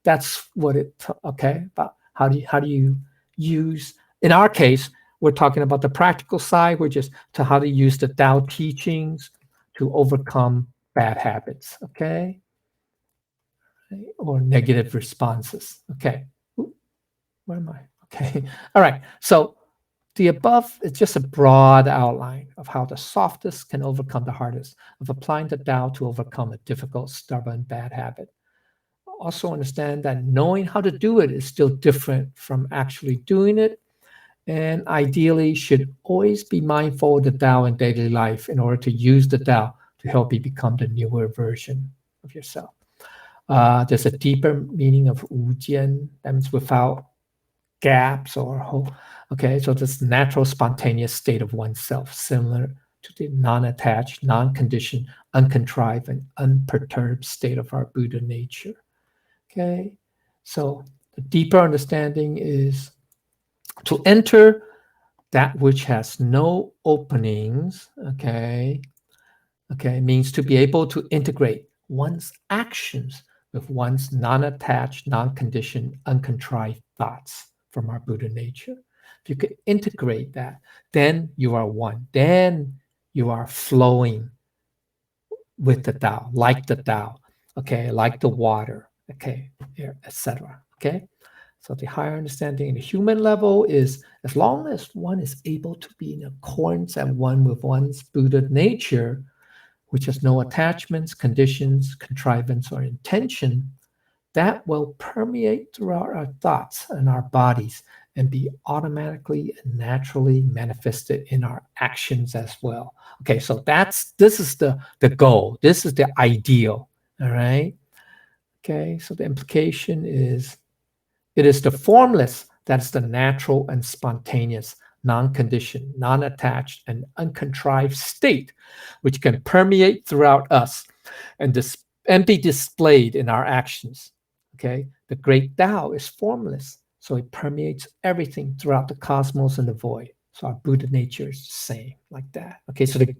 that's what okay, about how do you use, in our case, we're talking about the practical side, which is to how to use the Tao teachings to overcome bad habits, okay, or negative responses. Okay, where am I? Okay, all right, so the above is just a broad outline of how the softest can overcome the hardest, of applying the Tao to overcome a difficult, stubborn, bad habit. Also understand that knowing how to do it is still different from actually doing it, and ideally should always be mindful of the Tao in daily life in order to use the Tao to help you become the newer version of yourself. There's a deeper meaning of Wu Jian, that means without gaps or hope. Okay, so this natural, spontaneous state of oneself, similar to the non-attached, non-conditioned, uncontrived, and unperturbed state of our Buddha nature. Okay, so the deeper understanding is to enter that which has no openings. Okay, means to be able to integrate one's actions with one's non-attached, non-conditioned, uncontrived thoughts from our Buddha nature. If you could integrate that, then you are one. Then you are flowing with the Tao, like the Tao, okay, like the water, okay, etc. Okay, so the higher understanding in the human level is, as long as one is able to be in accordance and one with one's Buddha nature, which has no attachments, conditions, contrivance, or intention, that will permeate throughout our thoughts and our bodies and be automatically and naturally manifested in our actions as well. Okay, so this is the goal. This is the ideal. All right. Okay, so the implication is it is the formless that is the natural and spontaneous, non-conditioned, non-attached, and uncontrived state, which can permeate throughout us and be displayed in our actions. Okay, the great Tao is formless, so it permeates everything throughout the cosmos and the void. So our Buddha nature is the same, like that. Okay, so the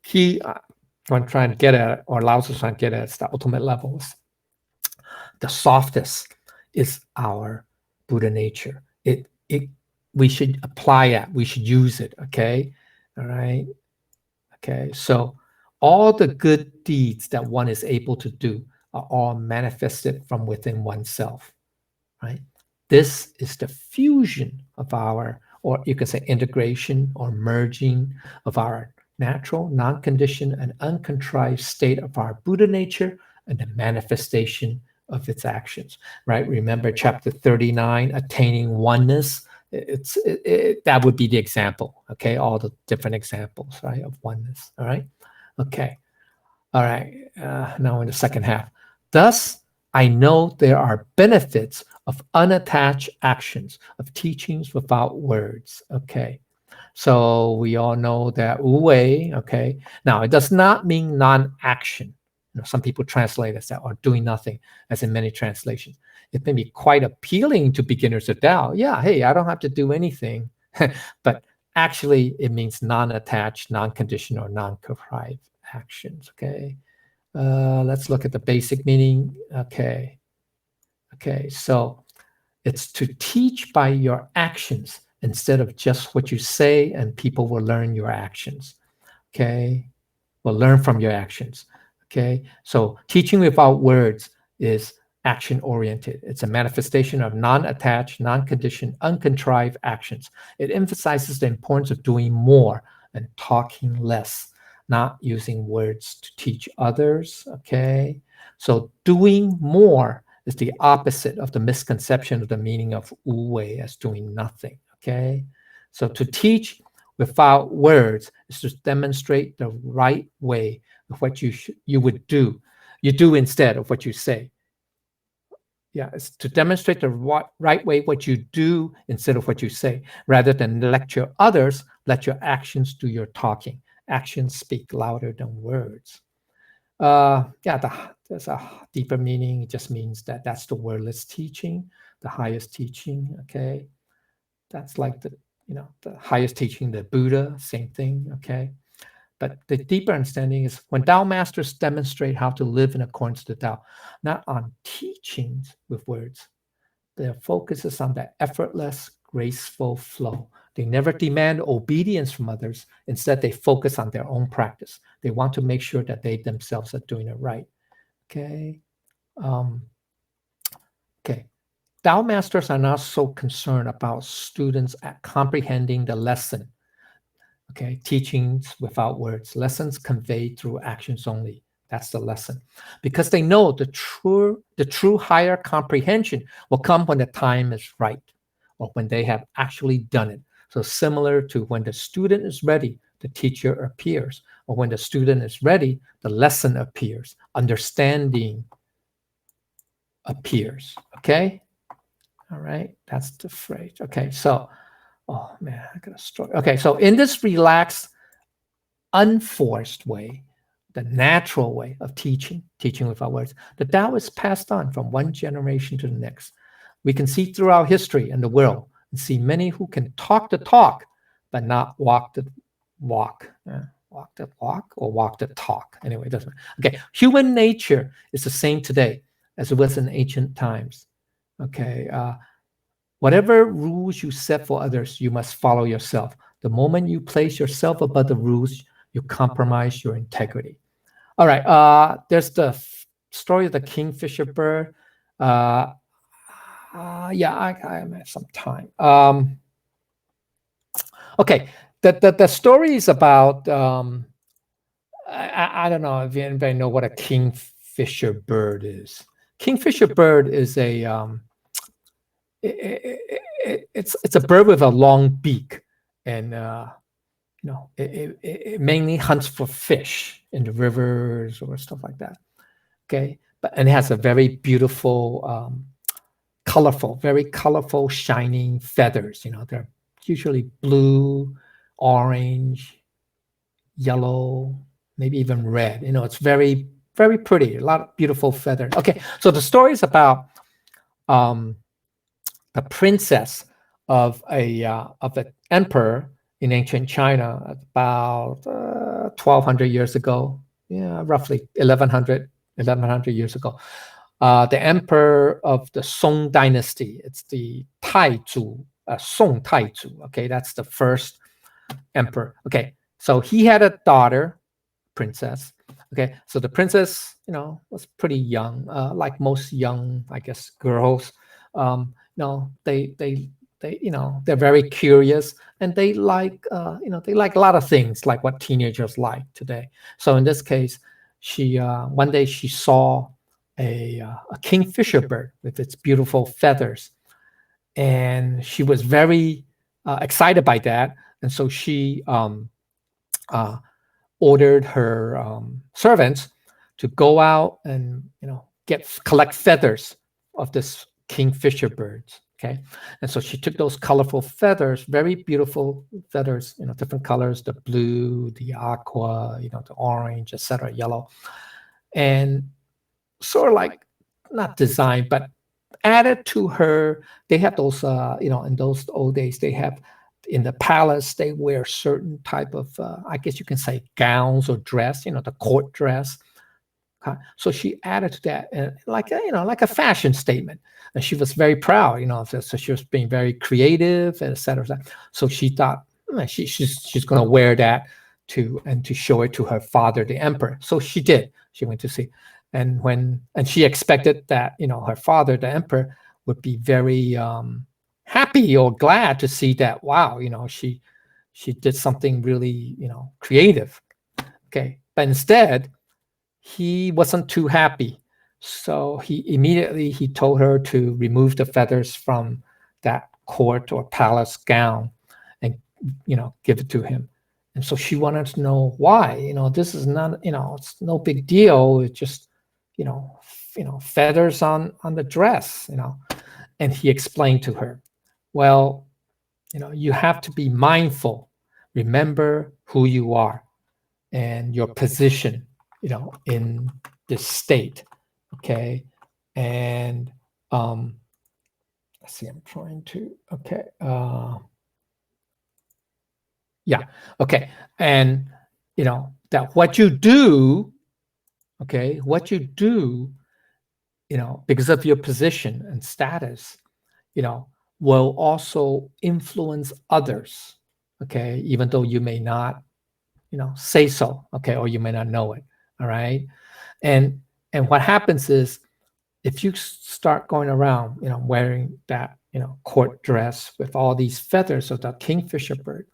key I'm trying to get at, or allows us to get at, is the ultimate levels. The softest is our Buddha nature. We should apply it. We should use it. Okay, all right. Okay, so all the good deeds that one is able to do are all manifested from within oneself, right? This is the fusion of our, or you could say integration or merging of our natural, non-conditioned, and uncontrived state of our Buddha nature and the manifestation of its actions, right? Remember chapter 39, attaining oneness. That would be the example, okay? All the different examples, right, of oneness, all right? Okay, all right, now in the second half. Thus, I know there are benefits of unattached actions, of teachings without words, okay? So we all know that Wu Wei, okay? Now, it does not mean non-action. Some people translate as that, or doing nothing, as in many translations. It may be quite appealing to beginners of Tao. Yeah, hey, I don't have to do anything. But actually, it means non-attached, non-conditioned, or non-contrived actions, okay? Let's look at the basic meaning. Okay, so it's to teach by your actions instead of just what you say, and people will learn your actions, okay? Will learn from your actions. Okay, so teaching without words is action-oriented. It's a manifestation of non-attached, non-conditioned, uncontrived actions. It emphasizes the importance of doing more and talking less, not using words to teach others. Okay, so doing more is the opposite of the misconception of the meaning of Wu Wei as doing nothing. Okay, so to teach without words is to demonstrate the right way of what you would do. You do instead of what you say. Yeah, it's to demonstrate the right way what you do instead of what you say. Rather than lecture others, let your actions do your talking. actions speak louder than words. There's a deeper meaning. It just means that that's the wordless teaching, the highest teaching. Okay, that's like the highest teaching, the Buddha, same thing. Okay, but the deeper understanding is when Tao masters demonstrate how to live in accordance to Tao, not on teachings with words. Their focus is on the effortless, graceful flow. They never demand obedience from others. Instead, they focus on their own practice. They want to make sure that they themselves are doing it right. Okay. Okay. Tao masters are not so concerned about students comprehending the lesson. Okay. Teachings without words, lessons conveyed through actions only. That's the lesson. Because they know the true higher comprehension will come when the time is right or when they have actually done it. So similar to when the student is ready, the teacher appears, or when the student is ready, the lesson appears, understanding appears. Okay? All right, that's the phrase. Okay, so, oh man, I got a story. Okay, so in this relaxed, unforced way, the natural way of teaching without words, the Tao is passed on from one generation to the next. We can see throughout history and the world and see many who can talk the talk, but not walk the walk. Walk the walk or walk the talk. Anyway, it doesn't matter. Okay, human nature is the same today as it was in ancient times. Okay, whatever rules you set for others, you must follow yourself. The moment you place yourself above the rules, you compromise your integrity. All right, there's the story of the kingfisher bird. Yeah, I have some time. Okay, the story is about, I don't know if anybody know what a kingfisher bird is. Kingfisher bird is it's a bird with a long beak, and it mainly hunts for fish in the rivers or stuff like that. Okay, and it has a very beautiful, very colorful, shining feathers. They're usually blue, orange, yellow, maybe even red. It's very, very pretty. A lot of beautiful feathers. Okay, so the story is about a princess of an emperor in ancient China about 1,200 years ago. Yeah, roughly 1,100 years ago. The emperor of the Song dynasty. It's the Taizu, Song Taizu. Okay, that's the first emperor. Okay, so he had a daughter, princess. Okay, so the princess, was pretty young, like most young, I guess, girls. They're very curious, and they like a lot of things, like what teenagers like today. So in this case, she one day she saw a kingfisher bird with its beautiful feathers, and she was very excited by that, and so she ordered her servants to go out and collect feathers of this kingfisher birds. Okay, and so she took those colorful feathers, very beautiful feathers, different colors, the blue, the aqua, the orange, etc., yellow, and sort of like not designed, but added to her. They have those, in those old days, they have in the palace, they wear certain type of, I guess you can say, gowns or dress, the court dress. So she added to that, like a fashion statement, and she was very proud, so she was being very creative, and et cetera, et cetera. So she thought she's going to wear that to show it to her father, the emperor. So she did. She went to see, and she expected that her father, the emperor, would be very happy or glad to see that. Wow, she did something really creative. Okay, but instead, he wasn't too happy. So he immediately told her to remove the feathers from that court or palace gown and give it to him. And so she wanted to know why. This is not, it's no big deal. It's just, feathers on the dress. And he explained to her, well, you have to be mindful. Remember who you are. and your position, in this state. Okay. And let's see, I'm trying to, okay. Yeah. Okay. And, that what you do, okay, because of your position and status, will also influence others. Okay. Even though you may not, say so. Okay. Or you may not know it. All right. And what happens is, if you start going around, wearing that, court dress with all these feathers of the kingfisher bird,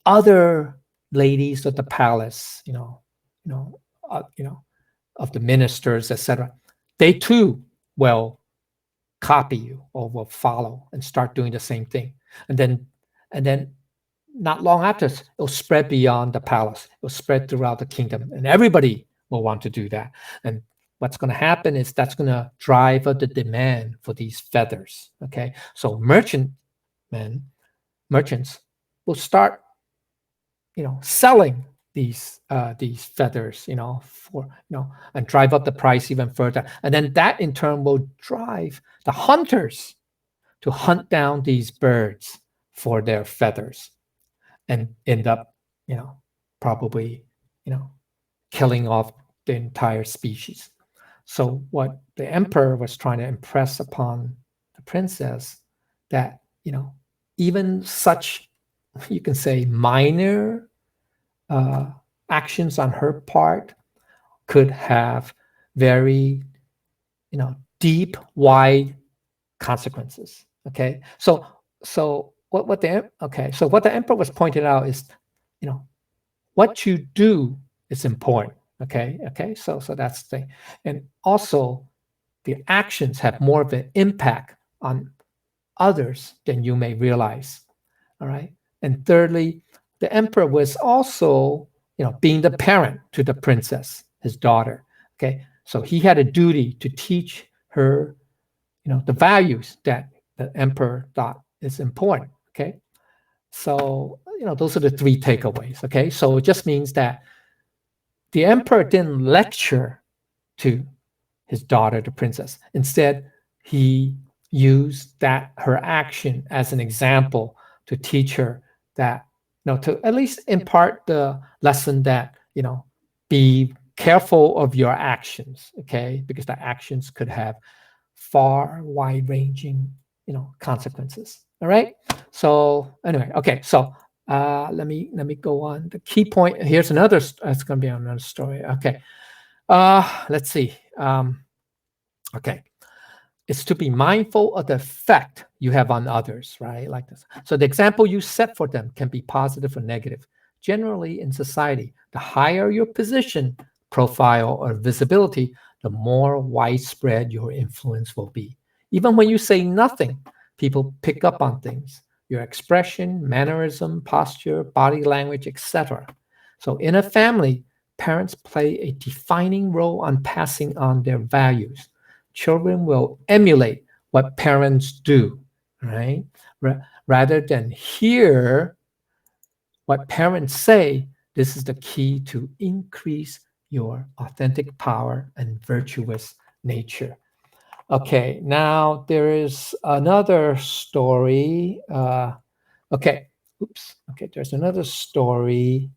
other ladies of the palace, of the ministers, etc., they too will copy you or will follow and start doing the same thing. And then not long after, it'll spread beyond the palace. It'll spread throughout the kingdom, and everybody will want to do that. And what's going to happen is that's going to drive up the demand for these feathers. Okay, so merchants will start, selling these feathers, for and drive up the price even further. And then that in turn will drive the hunters to hunt down these birds for their feathers, and end up, probably, killing off the entire species. So what the emperor was trying to impress upon the princess, that, even such, you can say, minor actions on her part could have very, deep, wide consequences. Okay, so what the emperor was pointing out is, what you do is important. Okay, so that's the thing. And also, the actions have more of an impact on others than you may realize. All right. And thirdly, the emperor was also, being the parent to the princess, his daughter. Okay, so he had a duty to teach her, the values that the emperor thought is important. Okay, so, those are the three takeaways. Okay, so it just means that the emperor didn't lecture to his daughter, the princess. Instead, he used that her action as an example to teach her that, to at least impart the lesson that, be careful of your actions. Okay, because the actions could have far wide-ranging, consequences. All right. So anyway, okay. So let me go on. The key point here's another. It's going to be another story. Okay. Let's see. Okay. It's to be mindful of the effect you have on others, right? Like this. So the example you set for them can be positive or negative. Generally, in society, the higher your position, profile, or visibility, the more widespread your influence will be. Even when you say nothing, people pick up on things, your expression, mannerism, posture, body language, etc. So in a family, parents play a defining role on passing on their values. Children will emulate what parents do, right? Rather than hear what parents say. This is the key to increase your authentic power and virtuous nature. Okay, now there is another story. Okay, there's another story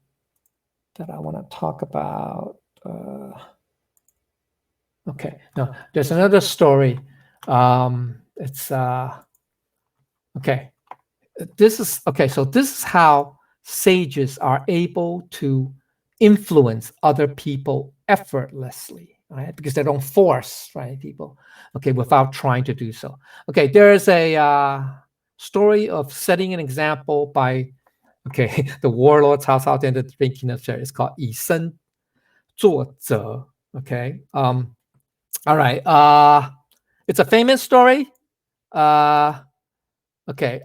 that I want to talk about. Okay, no, there's another story. It's okay. This is how sages are able to influence other people effortlessly, right? Because they don't force, right, people, okay, without trying to do so. Okay, there's a story of setting an example by, okay, the warlord Cao Cao and the drinking of chair. It's called 以身作则. Okay, all right. It's a famous story. Okay.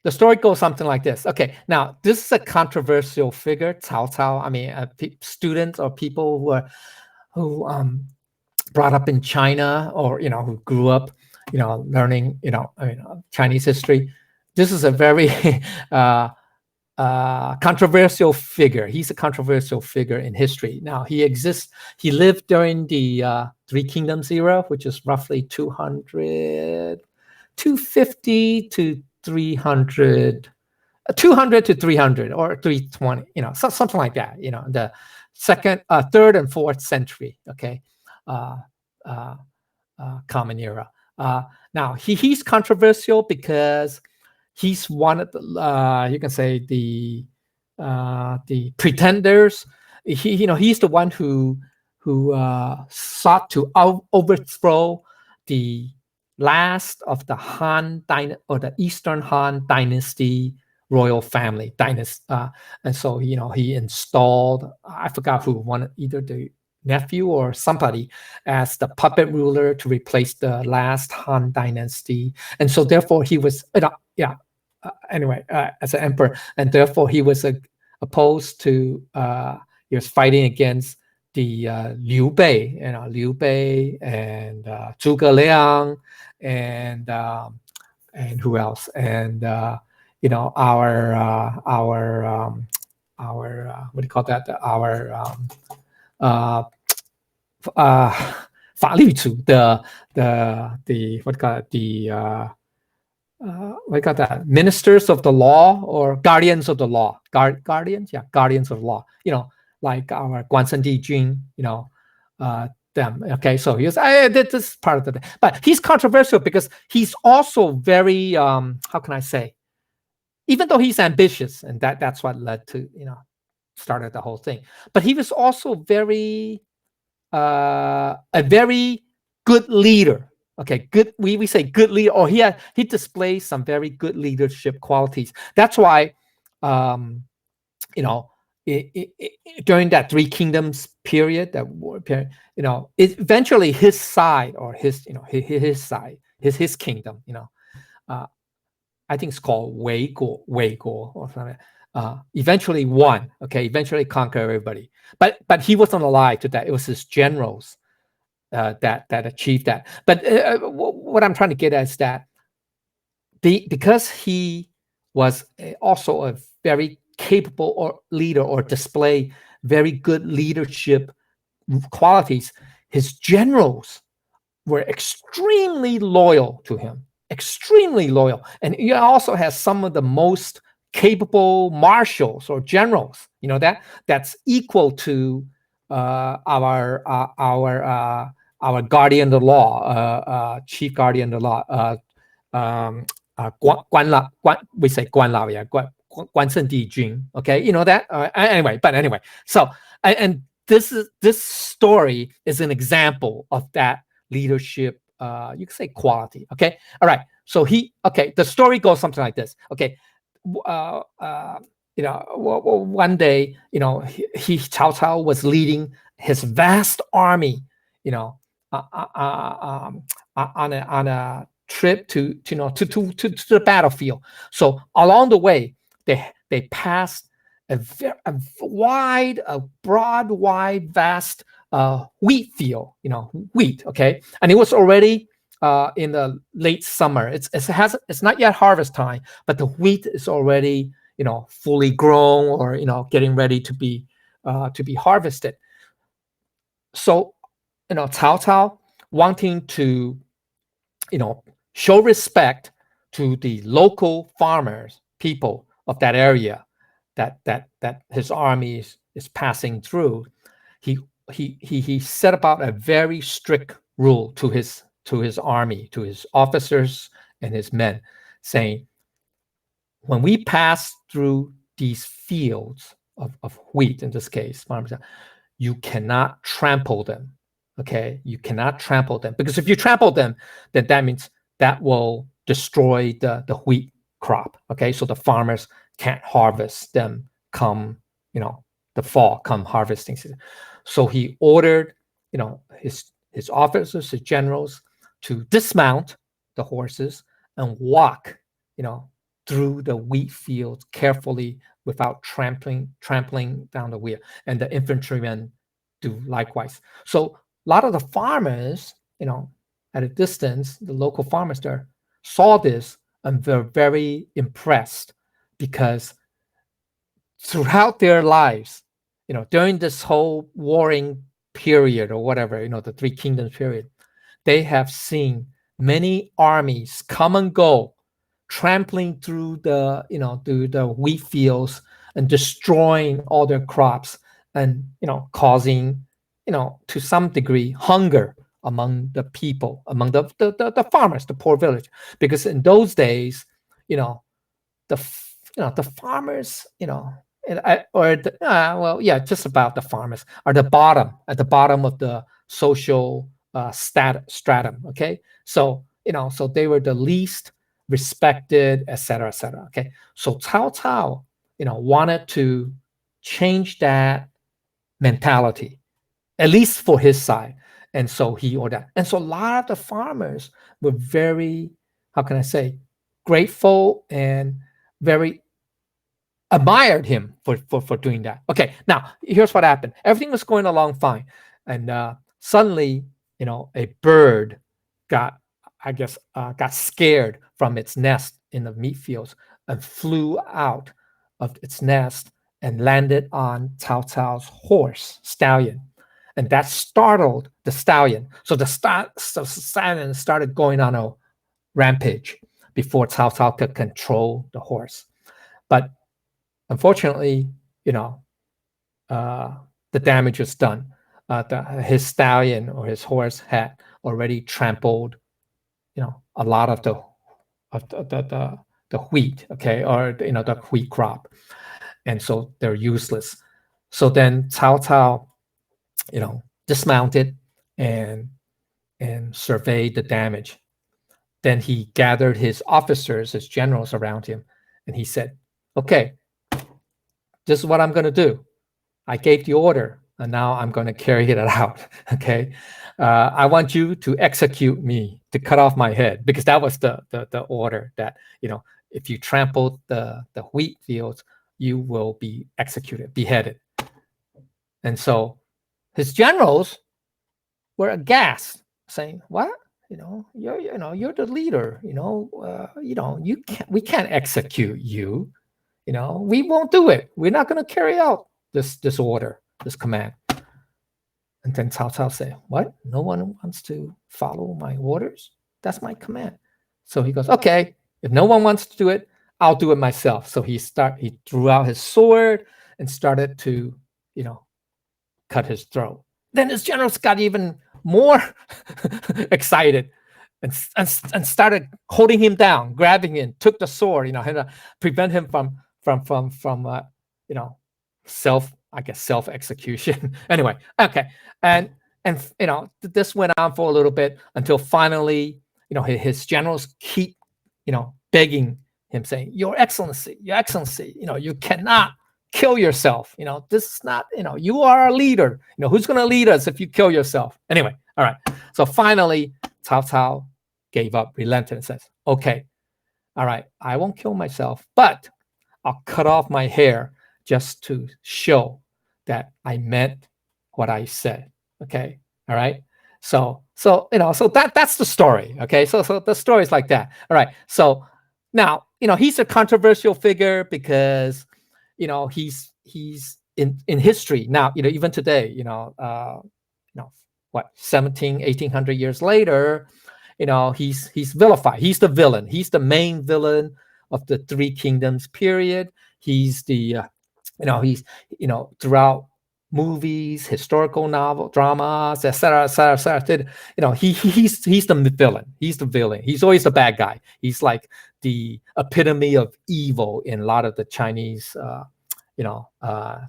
The story goes something like this. Okay. Now, this is a controversial figure, Cao Cao. I mean, students or people who brought up in China, or who grew up, learning, Chinese history. This is a very controversial figure. He's a controversial figure in history. Now, he lived during the Three Kingdoms era, which is roughly 250 to 300, 200 to 300 or 320, something like that, the third and fourth century, okay, common era. Now, he's controversial because he's one of the, you can say, the pretenders. He's the one who sought to overthrow the last of the Han or the Eastern Han dynasty royal family dynasty, and so he installed, I forgot who, either the nephew or somebody, as the puppet ruler to replace the last Han dynasty, and so therefore he was anyway, as an emperor, and therefore he was opposed to, he was fighting against the Liu Bei, Liu Bei and Zhuge Liang, and who else, and our what do you call that? Our 法律组 the what do you call it? What do you call that? Ministers of the law or guardians of the law? Guardians, yeah, guardians of law. Like our 关圣帝君, them. Okay, so he was, this is part of the, but he's controversial because he's also very, how can I say? Even though he's ambitious, and that's what led to, started the whole thing. But he was also very, a very good leader. Okay, good. We say good leader, or he displays some very good leadership qualities. That's why, during that Three Kingdoms period, that war period, eventually his side, or his side, his kingdom, I think it's called Wei Guo or something. Eventually won. Okay, eventually conquer everybody. But he wasn't alive to that. It was his generals that achieved that. But what I'm trying to get at is that because he was also a very capable leader, or display very good leadership qualities, his generals were extremely loyal to him. Extremely loyal. And he also has some of the most capable marshals or generals, that's equal to our guardian of the law, chief guardian of the law, we say 官老爷, 关圣帝君, okay, that? Anyway, so, and this story is an example of that leadership, you can say quality, okay? All right, so the story goes something like this, okay? One day, Cao Cao was leading his vast army, on a trip to the battlefield. So along the way, they passed a broad, wide, vast wheat field, wheat, okay? And it was already in the late summer. It's not yet harvest time, but the wheat is already, fully grown, or, getting ready to be harvested. So, Cao Cao, wanting to, show respect to the local farmers, people of that area that his army is passing through, he set about a very strict rule to his army, to his officers and his men, saying, when we pass through these fields of wheat, in this case, you cannot trample them. Okay, you cannot trample them, because if you trample them, then that means that will destroy the wheat crop. Okay, so the farmers can't harvest them come, the fall, come harvesting season. So he ordered, his officers, his generals, to dismount the horses and walk, through the wheat fields carefully, without trampling down the wheel, and the infantrymen do likewise. So a lot of the farmers, at a distance, the local farmers there saw this and were very impressed, because throughout their lives, during this whole warring period or whatever, the Three Kingdoms period, they have seen many armies come and go, trampling through the wheat fields and destroying all their crops, and causing to some degree hunger among the people, among the farmers, the poor village, because in those days, the the farmers, just about the farmers are at the bottom of the social stratum. Okay, so so they were the least respected, etc., etc. Okay, so Cao Cao, wanted to change that mentality, at least for his side, and so he ordered. And so a lot of the farmers were very, how can I say, grateful and very admired him for doing that. Okay, now here's what happened. Everything was going along fine, and suddenly, a bird got, I guess, got scared from its nest in the meat fields and flew out of its nest and landed on Cao Cao's horse, stallion, and that startled the stallion. So the stallion started going on a rampage before Cao Cao could control the horse. But unfortunately, the damage was done. His stallion or his horse had already trampled, a lot of the wheat, okay, or the wheat crop, and so they're useless. So then Cao Cao, dismounted and surveyed the damage. Then he gathered his officers, his generals around him, and he said, "Okay, this is what I'm going to do. I gave the order, and now I'm going to carry it out." Okay, I want you to execute me, to cut off my head, because that was the order that if you trample the wheat fields, you will be executed, beheaded. And so his generals were aghast, saying, "What? You're the leader. We can't execute you. We won't do it. We're not going to carry out this order, this command." And then Cao Cao said, "What? No one wants to follow my orders? That's my command." So he goes, "Okay, if no one wants to do it, I'll do it myself." So he threw out his sword and started to, cut his throat. Then his generals got even more excited and started holding him down, grabbing him, took the sword, to prevent him from self execution. Anyway, okay, and this went on for a little bit until finally, his generals keep, begging him, saying, "Your Excellency, you cannot kill yourself. This is not, you are a leader. Who's going to lead us if you kill yourself?" Anyway, all right. So finally, Cao Cao gave up, relented, and says, "Okay, all right, I won't kill myself, but I'll cut off my hair just to show that I meant what I said." Okay, all right. So that's the story. Okay, so the story is like that. All right. So now he's a controversial figure because he's in history now. Even today. What 1800 years later, he's vilified. He's the villain. He's the main villain of the Three Kingdoms period. He's the he's throughout movies, historical novel, dramas, etc., etc., etc. He's the villain. He's the villain. He's always the bad guy. He's like the epitome of evil in a lot of the Chinese,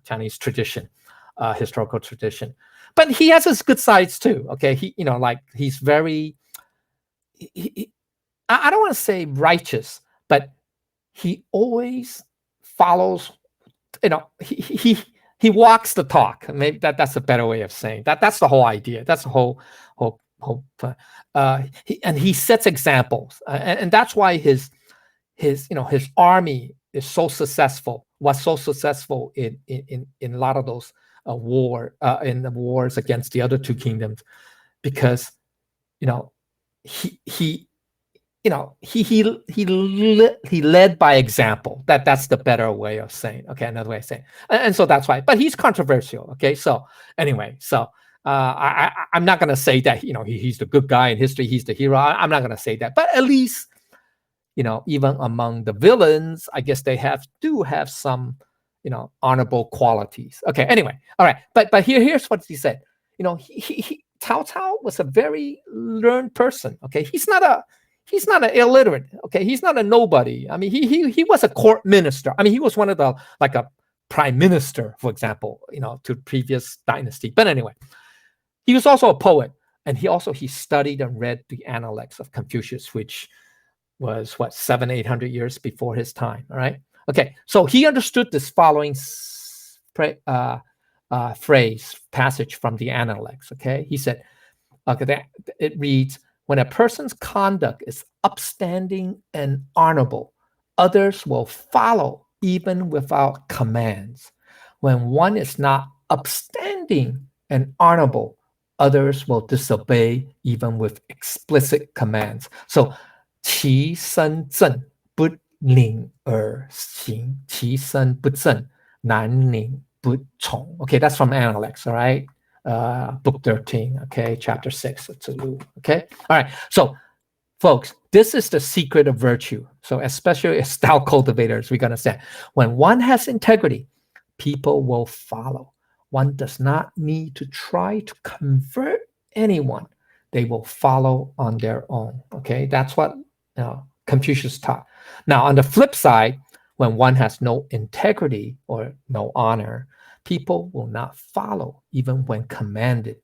Chinese tradition, historical tradition. But he has his good sides too. Okay, he's very. I don't want to say righteous, but he always follows. He walks the talk. Maybe that's a better way of saying that. That's the whole idea. That's the whole. And he sets examples, and that's why his army is so successful. Was so successful in a lot of those in the wars against the other two kingdoms, because he he led by example. That's the better way of saying. Okay, another way of saying. And so that's why. But he's controversial. Okay, so anyway, so I'm not gonna say that he's the good guy in history. He's the hero. I'm not gonna say that. But at least even among the villains, I guess they do have some honorable qualities. Okay, anyway, all right. But here's what he said. Cao Cao was a very learned person. Okay, he's not an illiterate. Okay, he's not a nobody. I mean, he was a court minister. I mean, he was one of the like a prime minister, for example, to previous dynasty. But anyway, he was also a poet, and he studied and read the Analects of Confucius, which was 700-800 years before his time. All right. Okay, so he understood this following passage from the Analects. Okay, he said, okay, it reads, when a person's conduct is upstanding and honorable, others will follow even without commands. When one is not upstanding and honorable, others will disobey even with explicit commands. So, 其身正不领而行，其身不正难领不从. Okay, that's from Analects, all right? Book 13, okay, chapter 6. Okay, all right. So, folks, this is the secret of virtue. So, especially as Tao cultivators, we're going to say, when one has integrity, people will follow. One does not need to try to convert anyone. They will follow on their own. Okay, that's what Confucius taught. Now, on the flip side, when one has no integrity or no honor, people will not follow even when commanded.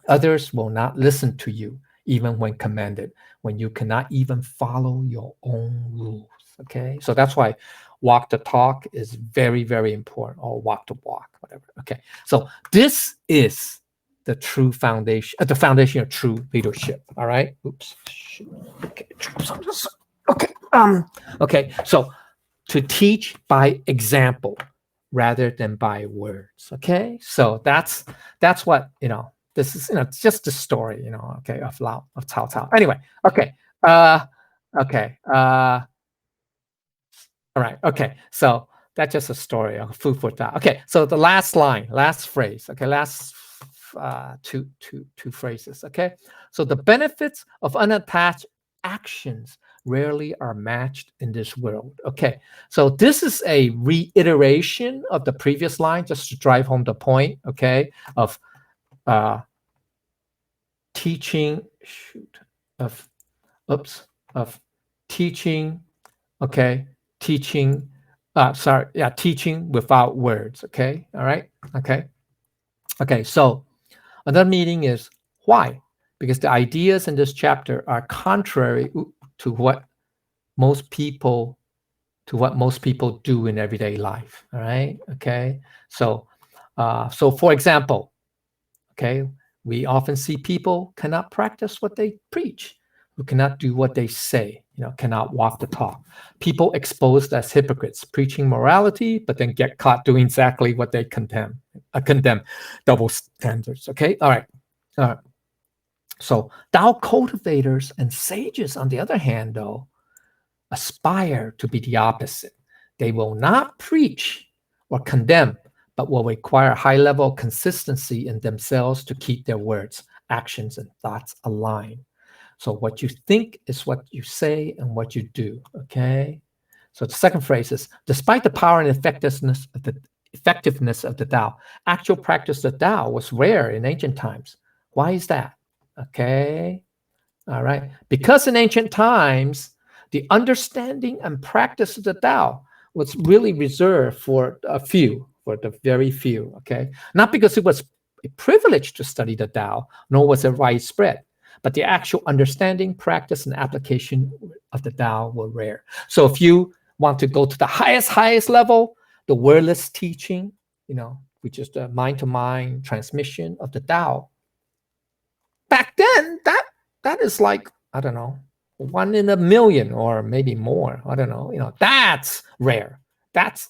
Others will not listen to you even when commanded, when you cannot even follow your own rules. Okay, so that's why walk the talk is very, very important, or walk the walk, whatever. Okay, so this is the true foundation, the foundation of true leadership. All right. Oops. Okay. Okay. Okay. So to teach by example rather than by words. Okay. So that's what this is. It's just the story. Okay, of Cao Cao. Anyway. Okay. Okay. All right. Okay. So that's just a story of food for thought. Okay. So the last line, last phrase. Okay. Last two phrases. Okay. So the benefits of unattached actions rarely are matched in this world. Okay. So this is a reiteration of the previous line, just to drive home the point. Okay. Of teaching. Of teaching. Okay. Teaching. Teaching without words. Okay. All right. Okay. Okay. So another meaning is why? Because the ideas in this chapter are contrary to what most people do in everyday life. All right. Okay. So for example, okay, we often see people cannot practice what they preach, who cannot do what they say, cannot walk the talk. People exposed as hypocrites, preaching morality, but then get caught doing exactly what they condemn. Double standards. Okay. All right. So Tao cultivators and sages, on the other hand, though, aspire to be the opposite. They will not preach or condemn, but will require high level consistency in themselves to keep their words, actions, and thoughts aligned. So what you think is what you say and what you do. Okay. So the second phrase is, despite the power and effectiveness of the Tao, actual practice of the Tao was rare in ancient times. Why is that? Okay. All right. Because in ancient times, the understanding and practice of the Tao was really reserved for the very few. Okay. Not because it was a privilege to study the Tao, nor was it widespread, but the actual understanding, practice, and application of the Tao were rare. So if you want to go to the highest level, the wordless teaching, which is the mind-to-mind transmission of the Tao, back then, that is like, I don't know, 1 in a million or maybe more. I don't know. That's rare. That's,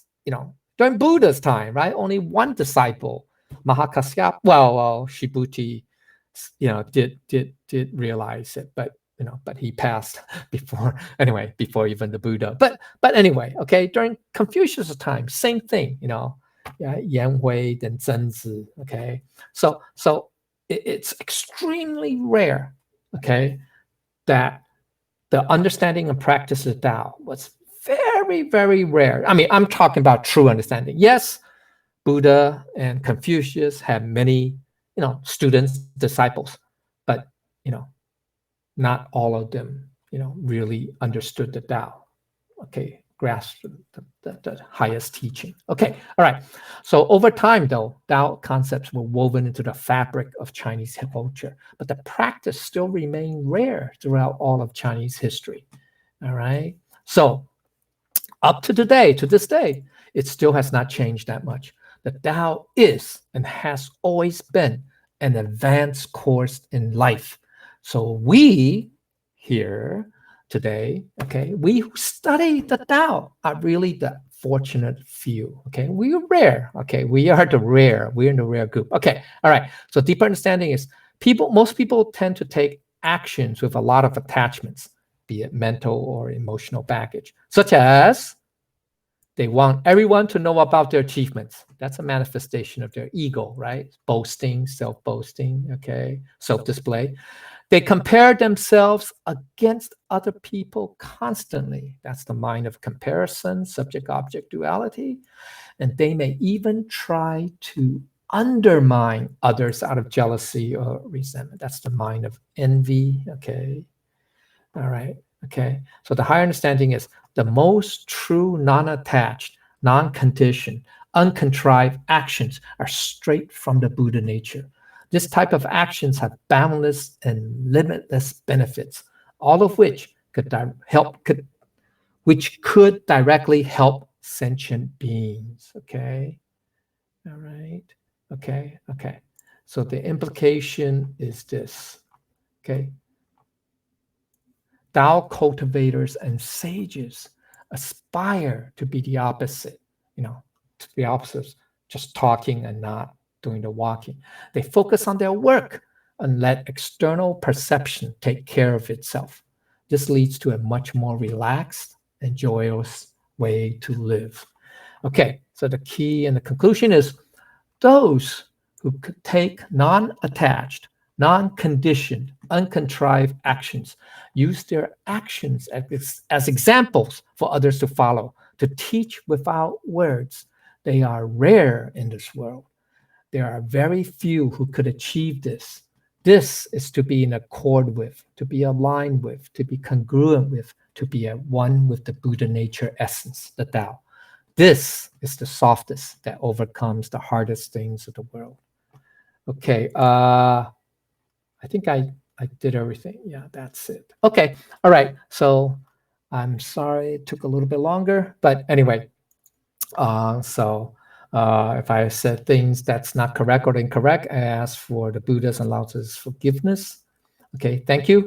during Buddha's time, right? Only one disciple, Mahakasyapa, well, Shibuti, did realize it, but but he passed before even the Buddha. But anyway, okay, during Confucius' time, same thing, Yan Hui, then Zhenzi, okay? So it's extremely rare, okay, that the understanding and practice of Tao was very, very rare. I mean, I'm talking about true understanding. Yes, Buddha and Confucius had many, students, disciples, but, not all of them, really understood the Tao, okay, grasped the highest teaching. Okay, all right. So over time, though, Tao concepts were woven into the fabric of Chinese culture, but the practice still remained rare throughout all of Chinese history. All right. So up to this day, it still has not changed that much. The Tao is and has always been an advanced course in life. So we here today, okay, we who study the Tao are really the fortunate few. Okay, we are rare. Okay, we are the rare. We're in the rare group. Okay, all right. So deeper understanding is most people tend to take actions with a lot of attachments, be it mental or emotional baggage, such as they want everyone to know about their achievements. That's a manifestation of their ego, right? Boasting, self-boasting, okay, self-display. They compare themselves against other people constantly. That's the mind of comparison, subject-object duality. And they may even try to undermine others out of jealousy or resentment. That's the mind of envy, okay? All right, okay. So the higher understanding is the most true, non-attached, non-conditioned, uncontrived actions are straight from the Buddha nature. This type of actions have boundless and limitless benefits, all of which could directly help sentient beings. Okay. All right. Okay. Okay. So the implication is this. Okay. Tao cultivators and sages aspire to be the opposite, to the opposite, just talking and not doing the walking. They focus on their work and let external perception take care of itself. This leads to a much more relaxed and joyous way to live. Okay, so the key and the conclusion is those who could take non-attached, non-conditioned, uncontrived actions, use their actions as examples for others to follow, to teach without words. They are rare in this world. There are very few who could achieve this. This is to be in accord with, to be aligned with, to be congruent with, to be at one with the Buddha nature essence, the Tao. This is the softest that overcomes the hardest things of the world. Okay, I think I did everything. Yeah, that's it. Okay, all right. So I'm sorry it took a little bit longer, but anyway, if I said things that's not correct or incorrect, I ask for the Buddha's and Lao Tzu's forgiveness. Okay, thank you.